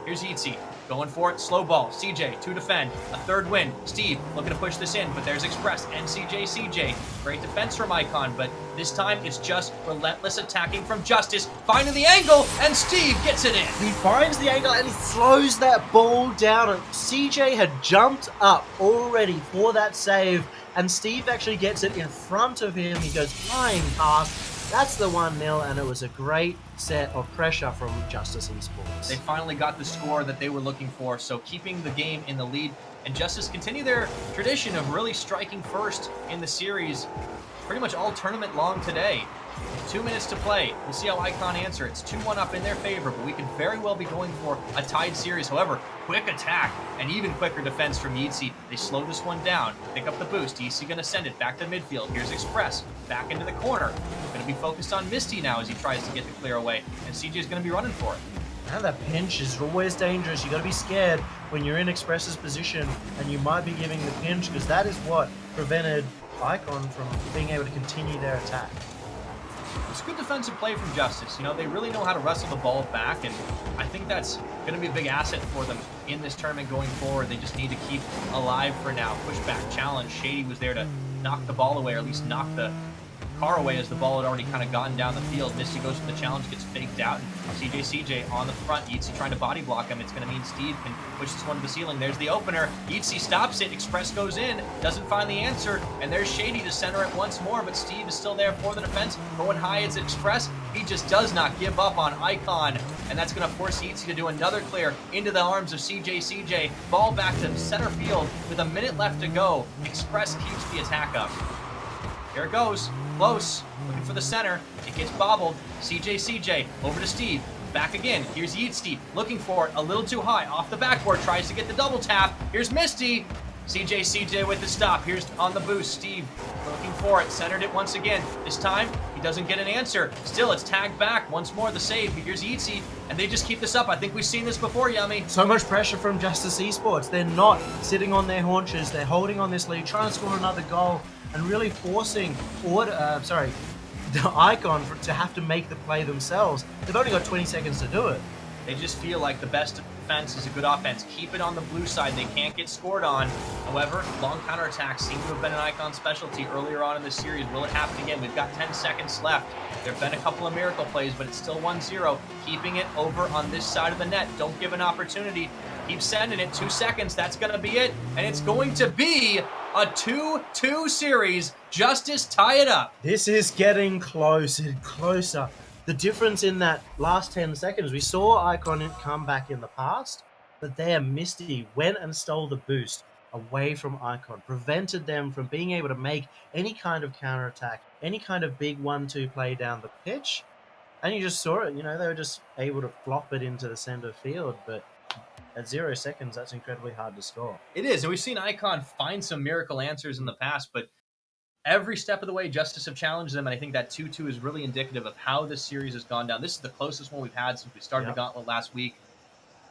Here's Yeatsy. Going for it. Slow ball. CJ to defend. A third win. Steve looking to push this in, but there's Express and CJ. Great defense from Icon, but this time it's just relentless attacking from Justice. Finding the angle, and Steve gets it in. He finds the angle and he throws that ball down. And CJ had jumped up already for that save, and Steve actually gets it in front of him. He goes flying past, That's the 1-0, and it was a great set of pressure from Justice Esports. They finally got the score that they were looking for, so keeping the game in the lead. And Justice continue their tradition of really striking first in the series pretty much all tournament long today. 2 minutes to play. We'll see how Icon answer. It's 2-1 up in their favor, but we could very well be going for a tied series. However, quick attack and even quicker defense from Yeezy. They slow this one down, pick up the boost. Yeezy going to send it back to midfield. Here's Express, back into the corner. Going to be focused on Misty now as he tries to get the clear away, and CJ is going to be running for it. And that pinch is always dangerous. You got to be scared when you're in Express's position, and you might be giving the pinch, because that is what prevented Icon from being able to continue their attack. It's good defensive play from Justice. You know, they really know how to wrestle the ball back, and I think that's going to be a big asset for them in this tournament going forward. They just need to keep alive for now. Pushback, challenge. Shady was there to knock the ball away, or at least knock the car away as the ball had already kind of gotten down the field. Misty goes for the challenge, gets faked out, and CJ on the front. Yeezy trying to body block him. It's going to mean Steve can push this one to the ceiling. There's the opener. Yeezy stops it. Express goes in, doesn't find the answer, and there's Shady to center it once more, but Steve is still there for the defense. Going high, it's Express. He just does not give up on Icon, and that's going to force Yeezy to do another clear into the arms of CJ. Ball back to center field with a minute left to go. Express keeps the attack up. Here it goes. Close. Looking for the center. It gets bobbled. CJ over to Steve. Back again. Here's Yeezy looking for it. A little too high. Off the backboard. Tries to get the double tap. Here's Misty. CJ with the stop. Here's on the boost. Steve looking for it. Centered it once again. This time, he doesn't get an answer. Still, it's tagged back. Once more, the save. Here's Yeezy. And they just keep this up. I think we've seen this before, Yummy. So much pressure from Justice Esports. They're not sitting on their haunches. They're holding on this lead, trying to score another goal, and really forcing the Icon to have to make the play themselves. They've only got 20 seconds to do it. They just feel like the best defense is a good offense. Keep it on the blue side. They can't get scored on. However, long counterattacks seem to have been an Icon specialty earlier on in this series. Will it happen again? We've got 10 seconds left. There have been a couple of miracle plays, but it's still 1-0. Keeping it over on this side of the net. Don't give an opportunity. Keep sending it. 2 seconds. That's going to be it. And it's going to be a 2-2 series. Justice tie it up. This is getting close and closer. The difference in that last 10 seconds, we saw Icon come back in the past, but there Misty went and stole the boost away from Icon, prevented them from being able to make any kind of counterattack, any kind of big 1-2 play down the pitch. And you just saw it, they were just able to flop it into the center field, but at 0 seconds, that's incredibly hard to score. It is, and we've seen Icon find some miracle answers in the past, but every step of the way, Justice have challenged them, and I think that 2-2 is really indicative of how this series has gone down. This is the closest one we've had since we started the Gauntlet last week.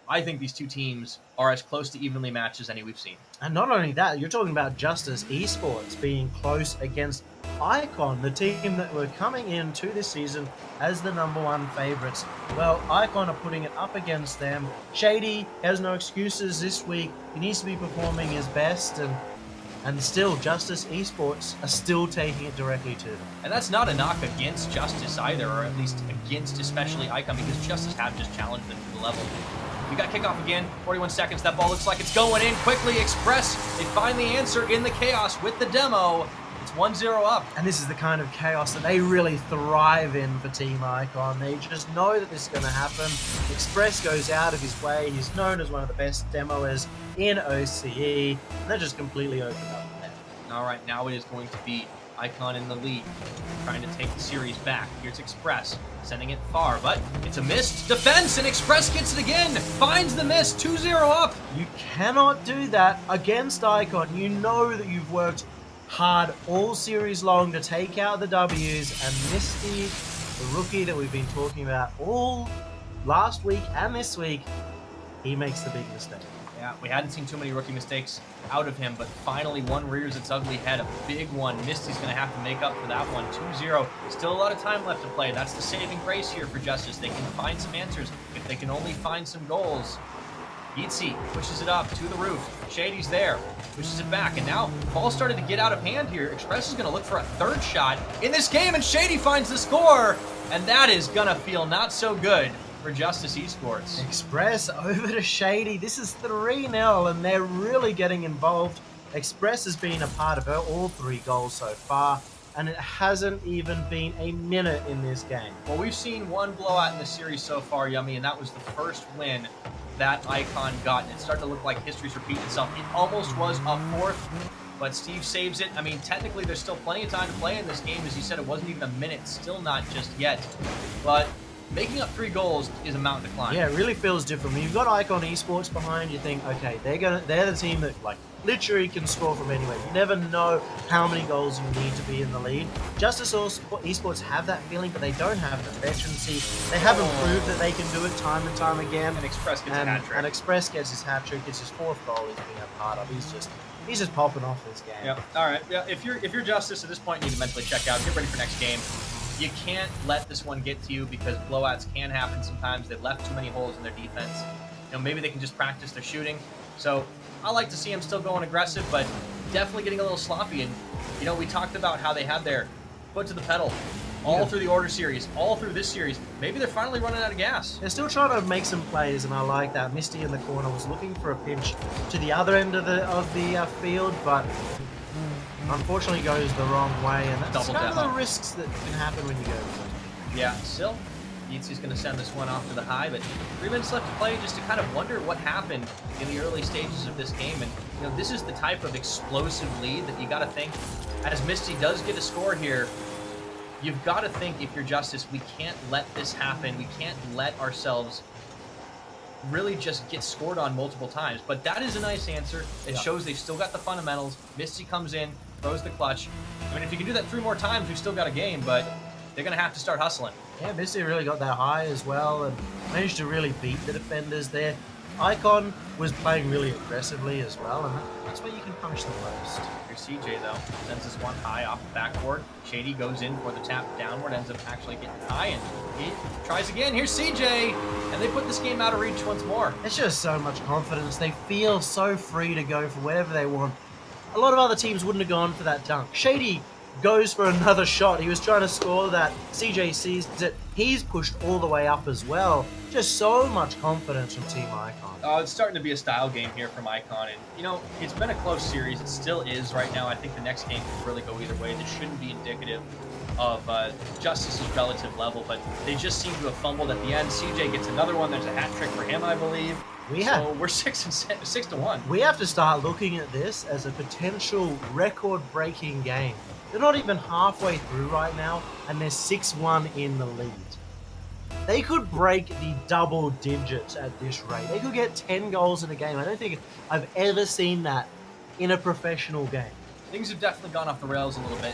I think these two teams are as close to evenly matched as any we've seen. And not only that, you're talking about Justice Esports being close against Icon, the team that were coming into this season as the #1 favorites. Well, Icon are putting it up against them. Shady has no excuses this week. He needs to be performing his best, and still, Justice Esports are still taking it directly to them. And that's not a knock against Justice either, or at least against especially Icon, because Justice have just challenged them to the level. We got kickoff again, 41 seconds. That ball looks like it's going in quickly. Express, they find the answer in the chaos with the demo. It's 1-0 up. And this is the kind of chaos that they really thrive in for Team Icon. They just know that this is going to happen. Express goes out of his way. He's known as one of the best demoers in OCE. And they're just completely opened up the net. All right, now it is going to be Icon in the lead, trying to take the series back. Here's Express, sending it far, but it's a missed defense, and Express gets it again, finds the miss, 2-0 up. You cannot do that against Icon. You know that you've worked hard all series long to take out the W's, and Misty, the rookie that we've been talking about all last week and this week, he makes the big mistake. Yeah, we hadn't seen too many rookie mistakes out of him, but finally one rears its ugly head, a big one. Misty's going to have to make up for that one. 2-0. Still a lot of time left to play. That's the saving grace here for Justice. They can find some answers if they can only find some goals. Yeezy pushes it up to the roof. Shady's there, pushes it back, and now ball started to get out of hand here. Express is going to look for a third shot in this game, and Shady finds the score, and that is going to feel not so good for Justice Esports. Express over to Shady. This is 3-0, and they're really getting involved. Express has been a part of all 3 goals so far. and it hasn't even been a minute in this game. Well, we've seen one blowout in the series so far, Yummy, and that was the first win that Icon got. And it's starting to look like history's repeating itself. It almost was a fourth, but Steve saves it. I mean, technically, there's still plenty of time to play in this game. As you said, it wasn't even a minute. Still not just yet. But making up 3 goals is a mountain to climb. Yeah, it really feels different. When you've got Icon Esports behind, you think, okay, they're the team that like literally can score from anywhere. You never know how many goals you need to be in the lead. Justice Esports have that feeling, but they don't have the veterancy. They haven't proved that they can do it time and time again. And Express gets a hat trick. And Express gets his hat trick. It's his 4th goal he's being a part of. He's just popping off this game. Yeah. All right. Yeah. If you're Justice at this point, you need to mentally check out. Get ready for next game. You can't let this one get to you because blowouts can happen sometimes. They've left too many holes in their defense. Maybe they can just practice their shooting. So I like to see them still going aggressive, but definitely getting a little sloppy. And, we talked about how they had their foot to the pedal all through the order series, all through this series. Maybe they're finally running out of gas. They're still trying to make some plays, and I like that. Misty in the corner was looking for a pinch to the other end of the field, but unfortunately goes the wrong way, and that's kind of the risks that can happen when you go to those. Yeah, still, Yeetsy's going to send this one off to the high, but 3 minutes left to play just to kind of wonder what happened in the early stages of this game. And, this is the type of explosive lead that you got to think, as Misty does get a score here, you've got to think, if you're Justice, we can't let this happen. We can't let ourselves really just get scored on multiple times. But that is a nice answer. It shows they've still got the fundamentals. Misty comes in, throws the clutch. I mean, if you can do that 3 more times, we've still got a game, but they're going to have to start hustling. Yeah, Misty really got that high as well and managed to really beat the defenders there. Icon was playing really aggressively as well, and that's where you can punish them most. Here's CJ, though. Sends this one high off the backboard. Shady goes in for the tap downward, ends up actually getting high, and he tries again. Here's CJ, and they put this game out of reach once more. It's just so much confidence. They feel so free to go for whatever they want. A lot of other teams wouldn't have gone for that dunk. Shady goes for another shot. He was trying to score that. CJ sees it. He's pushed all the way up as well. Just so much confidence from Team Icon. Oh, it's starting to be a style game here from Icon. And, it's been a close series. It still is right now. I think the next game could really go either way. This shouldn't be indicative of Justice's relative level, but they just seem to have fumbled at the end. CJ gets another one. There's a hat trick for him, I believe. So we're 6-1. We have to start looking at this as a potential record-breaking game. They're not even halfway through right now, and they're 6-1 in the lead. They could break the double digits at this rate. They could get 10 goals in a game. I don't think I've ever seen that in a professional game. Things have definitely gone off the rails a little bit.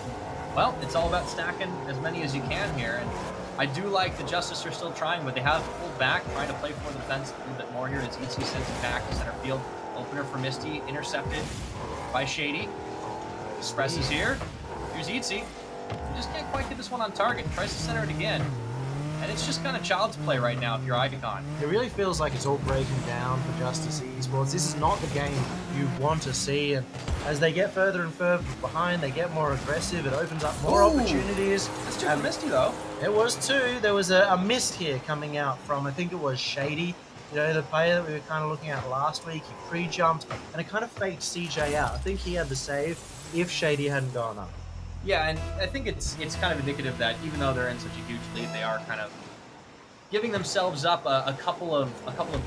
Well, it's all about stacking as many as you can here, and I do like the Justice are still trying, but they have pulled back, trying to play for the defense a little bit more here as ET sends it back to center field. Opener for Misty, intercepted by Shady. Express is here. Here's Etsy. He just can't quite get this one on target. Tries to center it again. And it's just kind of child's play right now if you're Icon. It really feels like it's all breaking down for Justice Esports. This is not the game you want to see. And as they get further and further behind, they get more aggressive. It opens up more opportunities. That's two for Misty, though. There was 2. There was a miss here coming out from, I think it was Shady. The player that we were kind of looking at last week. He pre-jumped, and it kind of faked CJ out. I think he had the save if Shady hadn't gone up. Yeah, and I think it's kind of indicative that even though they're in such a huge lead, they are kind of giving themselves up a couple of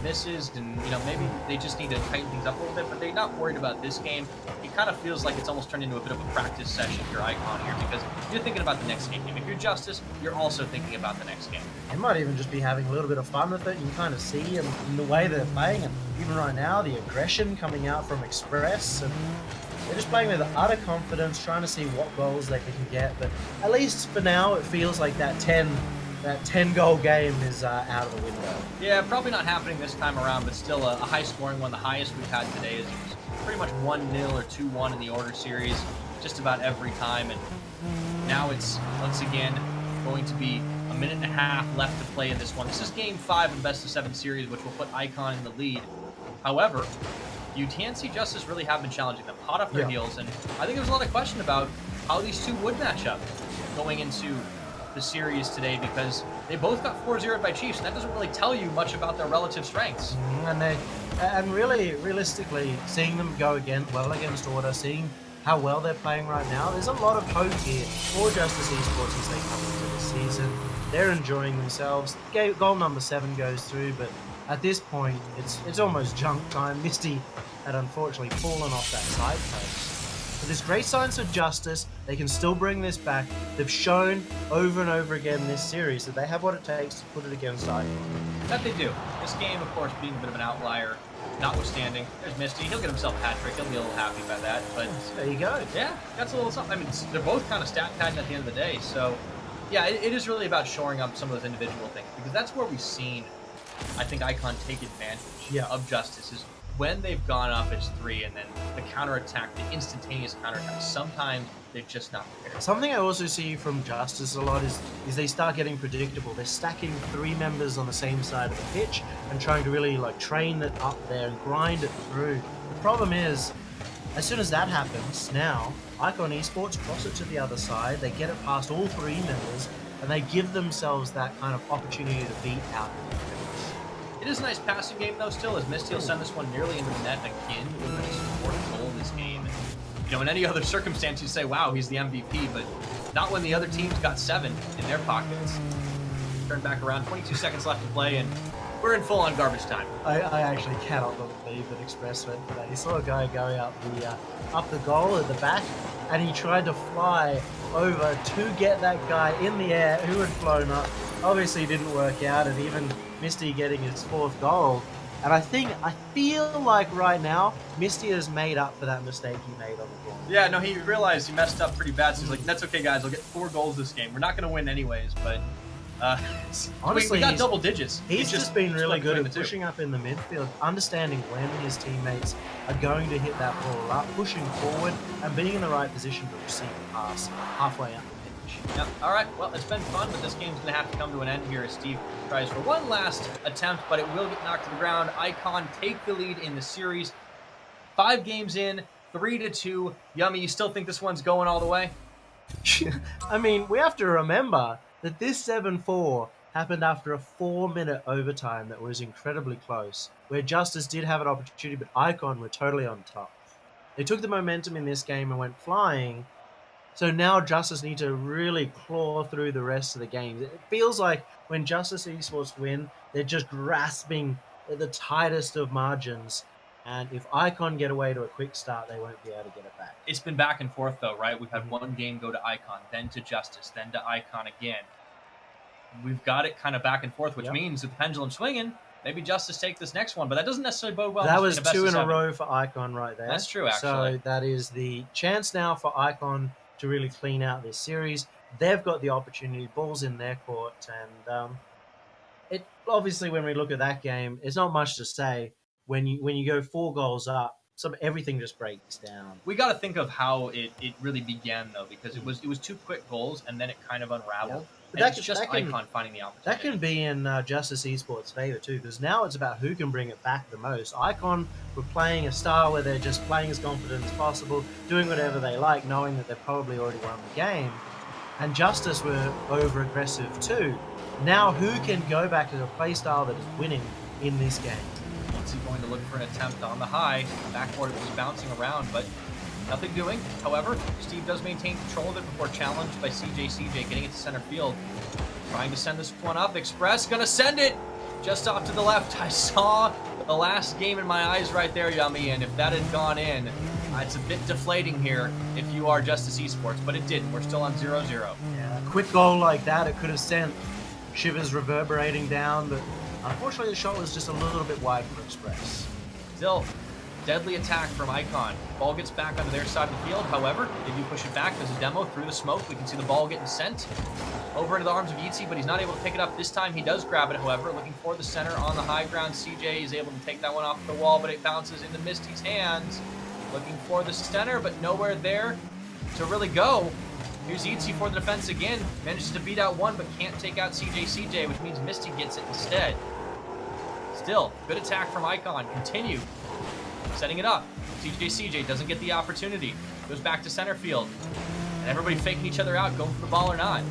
misses, and maybe they just need to tighten things up a little bit. But they're not worried about this game. It kind of feels like it's almost turned into a bit of a practice session if you're Icon here, because you're thinking about the next game. If you're Justice, you're also thinking about the next game. They might even just be having a little bit of fun with it. You can kind of see in the way they're playing, and even right now, the aggression coming out from Express, and they're just playing with utter confidence, trying to see what goals they can get. But at least for now, it feels like that 10-goal game is out of the window. Yeah, probably not happening this time around, but still a high-scoring one. The highest we've had today is pretty much 1-0 or 2-1 in the order series, just about every time. And now it's, once again, going to be a minute and a half left to play in this one. This is Game 5 of the best-of-7 series, which will put Icon in the lead. However, you can see Justice really have been challenging them, hot off their heels, and I think there's a lot of question about how these two would match up going into the series today, because they both got 4-0 by Chiefs, and that doesn't really tell you much about their relative strengths. And really, realistically, seeing them go well against order, seeing how well they're playing right now, there's a lot of hope here for Justice Esports as they come into the season. They're enjoying themselves. Goal number 7 goes through, but at this point, it's almost junk time. Misty had unfortunately fallen off that side post. But there's great signs for Justice. They can still bring this back. They've shown over and over again this series that they have what it takes to put it against Icon. That they do. This game, of course, being a bit of an outlier, notwithstanding. There's Misty. He'll get himself a hat trick. He'll be a little happy by that. But there you go. Yeah, that's a little something. I mean, they're both kind of stat padding at the end of the day. So, yeah, it is really about shoring up some of those individual things because that's where we've seen, I think, Icon take advantage of Justice is when they've gone up as 3 and then the counterattack, the instantaneous counterattack. Sometimes they're just not prepared. Something I also see from Justice a lot is they start getting predictable. They're stacking 3 members on the same side of the pitch and trying to really like train it up there and grind it through. The problem is, as soon as that happens, now Icon Esports cross it to the other side. They get it past all 3 members and they give themselves that kind of opportunity to beat out the defense. It is a nice passing game, though, still, as Misty will send this one nearly into the net again. It would have been his 4th goal in this game. You know, in any other circumstance, you'd say, wow, he's the MVP, but not when the other team's got 7 in their pockets. Turn back around, 22 seconds left to play, and we're in full-on garbage time. I actually cannot believe that Express went for that. He saw a guy going up the goal at the back, and he tried to fly over to get that guy in the air who had flown up. Obviously, didn't work out, and even Misty getting his 4th goal. And I feel like right now, Misty has made up for that mistake he made on the goal. Yeah, no, he realized he messed up pretty bad, so he's like, that's okay, guys, I'll get 4 goals this game. We're not going to win anyways, but honestly, we got double digits. He's just been really good at pushing up in the midfield, understanding when his teammates are going to hit that ball up, pushing forward, and being in the right position to receive the pass halfway up the pitch. Yep. All right, well, it's been fun, but this game's going to have to come to an end here as Steve tries for one last attempt, but it will get knocked to the ground. Icon take the lead in the series. 5 games in, 3-2. Yummy, you still think this one's going all the way? I mean, we have to remember that this 7-4 happened after a 4-minute overtime that was incredibly close, where Justice did have an opportunity, but Icon were totally on top. They took the momentum in this game and went flying, so now Justice need to really claw through the rest of the games. It feels like when Justice Esports win, they're just grasping at the tightest of margins, and if Icon get away to a quick start, they won't be able to get it back. It's been back and forth, though, right? We've had one game go to Icon, then to Justice, then to Icon again. We've got it kind of back and forth, which means with the pendulum swinging, maybe Justice take this next one, but that doesn't necessarily bode well. That was 2 in a row for Icon right there. That's true, actually. So that is the chance now for Icon to really clean out this series. They've got the opportunity, balls in their court, and it obviously when we look at that game, it's not much to say. When you go 4 goals up, everything just breaks down. We got to think of how it really began, though, because it was 2 quick goals and then it kind of unraveled. Yeah. But that's just Icon finding the opportunity. That can be in Justice Esports' favor too, because now it's about who can bring it back the most. Icon were playing a style where they're just playing as confident as possible, doing whatever they like, knowing that they've probably already won the game. And Justice were over-aggressive too. Now who can go back to a play style that is winning in this game? Is he going to look for an attempt on the high? Backboard was bouncing around, but nothing doing. However, Steve does maintain control of it before challenged by CJ getting it to center field. Trying to send this one up. Express gonna send it just off to the left. I saw the last game in my eyes right there, Yummy, and if that had gone in, it's a bit deflating here if you are Justice Esports, but it didn't. We're still on 0-0. Yeah, a quick goal like that, it could have sent shivers reverberating down, but unfortunately the shot was just a little bit wide for Express. Still, deadly attack from Icon. Ball gets back onto their side of the field. However, they do push it back. There's a demo through the smoke. We can see the ball getting sent over into the arms of Yeezy, but he's not able to pick it up. This time he does grab it, however. Looking for the center on the high ground. CJ is able to take that one off the wall, but it bounces into Misty's hands. Looking for the center, but nowhere there to really go. Here's Yeezy for the defense again. Manages to beat out one, but can't take out CJ, which means Misty gets it instead. Still, good attack from Icon. Continue. Setting it up. CJ doesn't get the opportunity. Goes back to center field. And everybody faking each other out, going for the ball or not.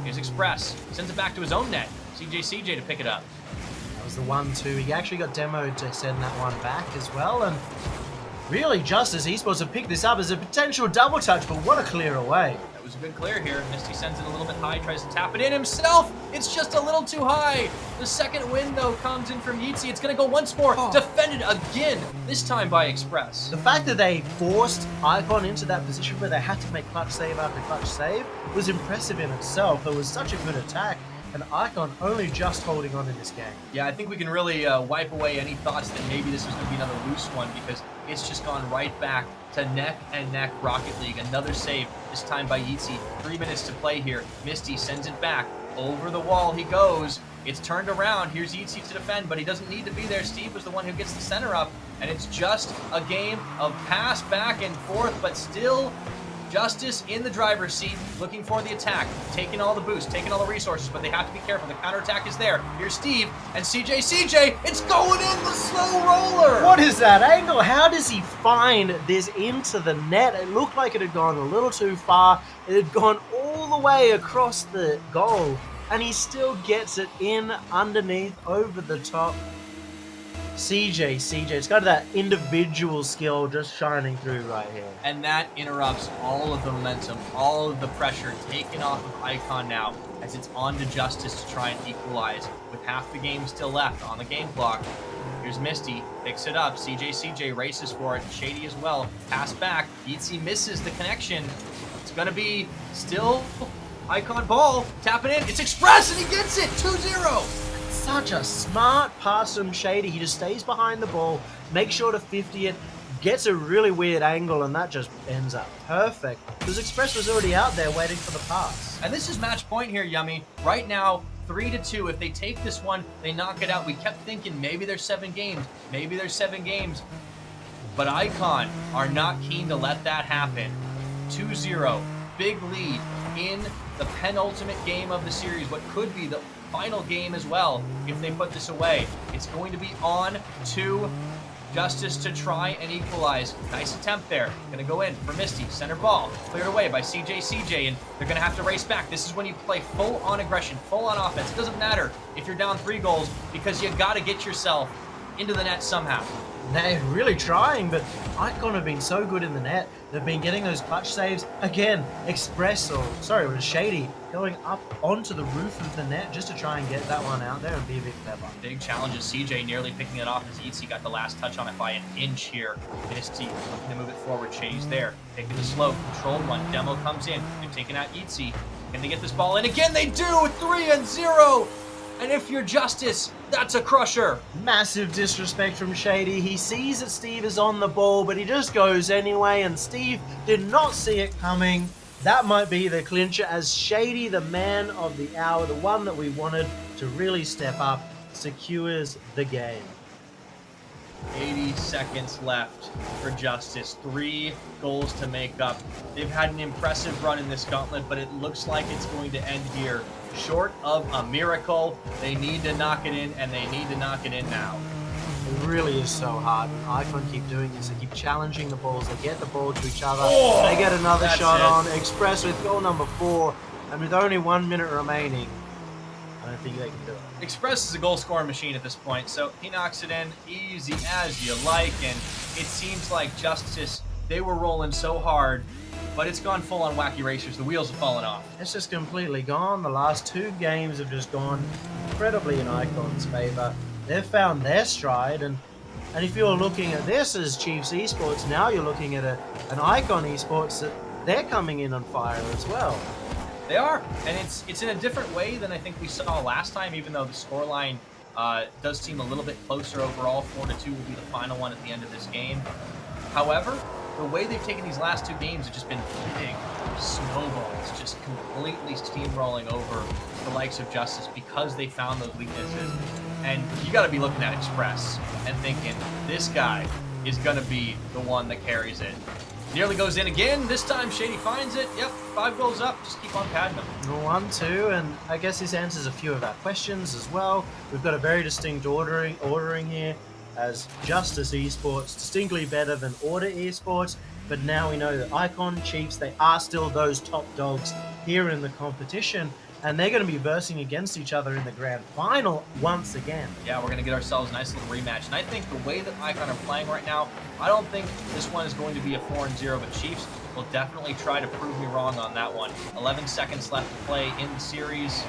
Here's Express. Sends it back to his own net. CJ to pick it up. That was the 1-2. He actually got demoed to send that one back as well. And Really, Justice Esports have picked this up as a potential double touch, but what a clear away. That was a good clear here. Misty sends it a little bit high, tries to tap it in himself. It's just a little too high. The second win, though, comes in from Yeezy. It's going to go once more. Defended again, this time by Express. The fact that they forced Icon into that position where they had to make clutch save after clutch save was impressive in itself. It was such a good attack, and Icon only just holding on in this game. Yeah, I think we can really wipe away any thoughts that maybe this was going to be another loose one, because it's just gone right back to neck and neck Rocket League. Another save, this time by Yeezy. 3 minutes to play here. Misty sends it back. Over the wall he goes. It's turned around. Here's Yeezy to defend, but he doesn't need to be there. Steve was the one who gets the center up, and it's just a game of pass back and forth, but still Justice in the driver's seat, looking for the attack, taking all the boost, taking all the resources, but they have to be careful. The counterattack is there. Here's Steve and CJ, it's going in, the slow roller! What is that angle? How does he find this into the net? It looked like it had gone a little too far. It had gone all the way across the goal, and he still gets it in underneath, over the top. CJ, it's got that individual skill just shining through right here. And that interrupts all of the momentum, all of the pressure taken off of Icon now, as it's on to Justice to try and equalize with half the game still left on the game clock. Here's Misty, picks it up. CJ races for it. Shady as well. Pass back. Yeezy misses the connection. It's going to be still Icon ball. Tap it in. It's Express, and he gets it. 2-0. Such a smart pass from Shady. He just stays behind the ball, makes sure to 50 it, gets a really weird angle, and that just ends up perfect. Because Express was already out there waiting for the pass. And this is match point here, Yummy. Right now, 3-2. If they take this one, they knock it out. We kept thinking maybe there's 7 games. Maybe there's 7 games. But Icon are not keen to let that happen. 2-0. Big lead in the penultimate game of the series. What could be the final game as well if they put this away. It's going to be on to Justice to try and equalize. Nice attempt there. Gonna go in for Misty. Center ball. Cleared away by CJ, and they're gonna have to race back. This is when you play full on aggression, full on offense. It doesn't matter if you're down 3 goals, because you gotta get yourself into the net somehow. They're really trying, but Icon have been so good in the net. They've been getting those clutch saves. Again, Express, it was Shady, going up onto the roof of the net just to try and get that one out there and be a bit clever. Big challenge is CJ nearly picking it off as Yeezy got the last touch on it by an inch here. Misty looking to move it forward. Shady's there, taking the slow, controlled one. Demo comes in. They're taking out Yeezy. Can they get this ball in? Again, they do! 3-0! And if you're Justice, that's a crusher. Massive disrespect from Shady. He sees that Steve is on the ball, but he just goes anyway, and Steve did not see it coming. That might be the clincher, as Shady, the man of the hour, the one that we wanted to really step up, secures the game. 80 seconds left for Justice. 3 goals to make up. They've had an impressive run in this gauntlet, but it looks like it's going to end here. Short of a miracle, they need to knock it in, and they need to knock it in now. It really is so hard. And Icon keep doing this. They keep challenging the balls. They get the ball to each other. They get another shot on. Express with goal number 4, and with only 1 minute remaining, I don't think they can do it. Express is a goal-scoring machine at this point, so he knocks it in easy as you like, and it seems like Justice, they were rolling so hard, but it's gone full on wacky racers. The wheels have fallen off. It's just completely gone. The last 2 games have just gone incredibly in Icon's favor. They've found their stride, and if you're looking at this as Chiefs Esports, now you're looking at an Icon Esports that they're coming in on fire as well. They are, and it's in a different way than I think we saw last time, even though the scoreline does seem a little bit closer overall. 4-2 will be the final one at the end of this game. However, the way they've taken these last 2 games have just been big snowballs, just completely steamrolling over the likes of Justice because they found those weaknesses. And you got to be looking at Express and thinking, this guy is going to be the one that carries it. Nearly goes in again. This time Shady finds it. Yep, 5 goals up. Just keep on padding them. 1-2, and I guess this answers a few of our questions as well. We've got a very distinct ordering here, as Justice Esports distinctly better than Order Esports, but now we know that Icon, Chiefs, they are still those top dogs here in the competition. and they're going to be versing against each other in the grand final once again. Yeah, we're going to get ourselves a nice little rematch. And I think the way that Icon are playing right now, I don't think this one is going to be a 4-0, but Chiefs will definitely try to prove me wrong on that one. 11 seconds left to play in the series.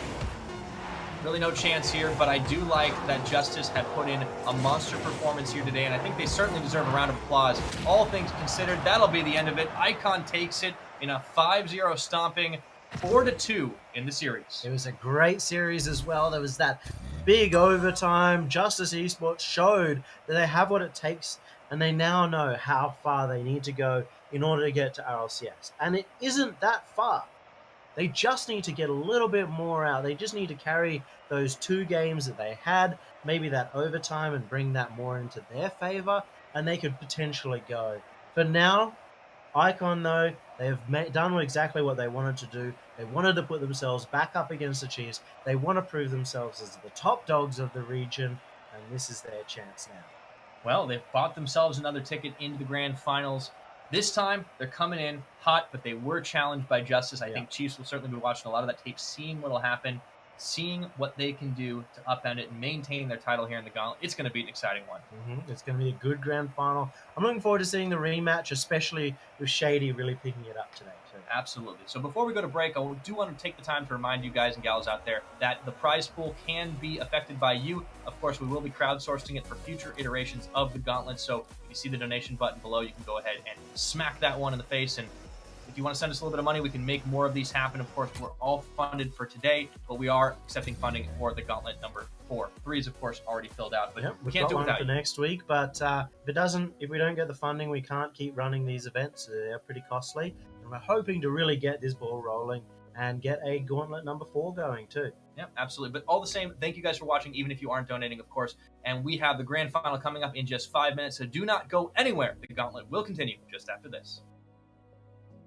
Really no chance here, but I do like that Justice had put in a monster performance here today, and I think they certainly deserve a round of applause. All things considered, that'll be the end of it. Icon takes it in a 5-0 stomping, 4-2 in the series. It was a great series as well. There was that big overtime. Justice Esports showed that they have what it takes, and they now know how far they need to go in order to get to RLCS. And it isn't that far. They just need to get a little bit more out. They just need to carry those 2 games that they had, maybe that overtime, and bring that more into their favor, and they could potentially go. For now, Icon, though, they've done exactly what they wanted to do. They wanted to put themselves back up against the Chiefs. They want to prove themselves as the top dogs of the region, and this is their chance now. Well, they've bought themselves another ticket into the grand finals. This time, they're coming in hot, but they were challenged by Justice. I think Chiefs will certainly be watching a lot of that tape, seeing what will happen, seeing what they can do to upend it and maintaining their title here in the Gauntlet. It's going to be an exciting one. It's going to be a good grand final. I'm looking forward to seeing the rematch, especially with Shady really picking it up today, too. Absolutely. So before we go to break, I do want to take the time to remind you guys and gals out there that the prize pool can be affected by you. Of course, we will be crowdsourcing it for future iterations of the Gauntlet. So if you see the donation button below, you can go ahead and smack that one in the face. And if you want to send us a little bit of money, we can make more of these happen. Of course, we're all funded for today, but we are accepting funding for the Gauntlet number 4. 3 is, of course, already filled out, but we can't do it without for next week. But if we don't get the funding, we can't keep running these events. They're pretty costly, and we're hoping to really get this ball rolling and get a Gauntlet number 4 going too. Yeah, absolutely. But all the same, thank you guys for watching, even if you aren't donating, of course. And we have the grand final coming up in just 5 minutes, so do not go anywhere. The Gauntlet will continue just after this.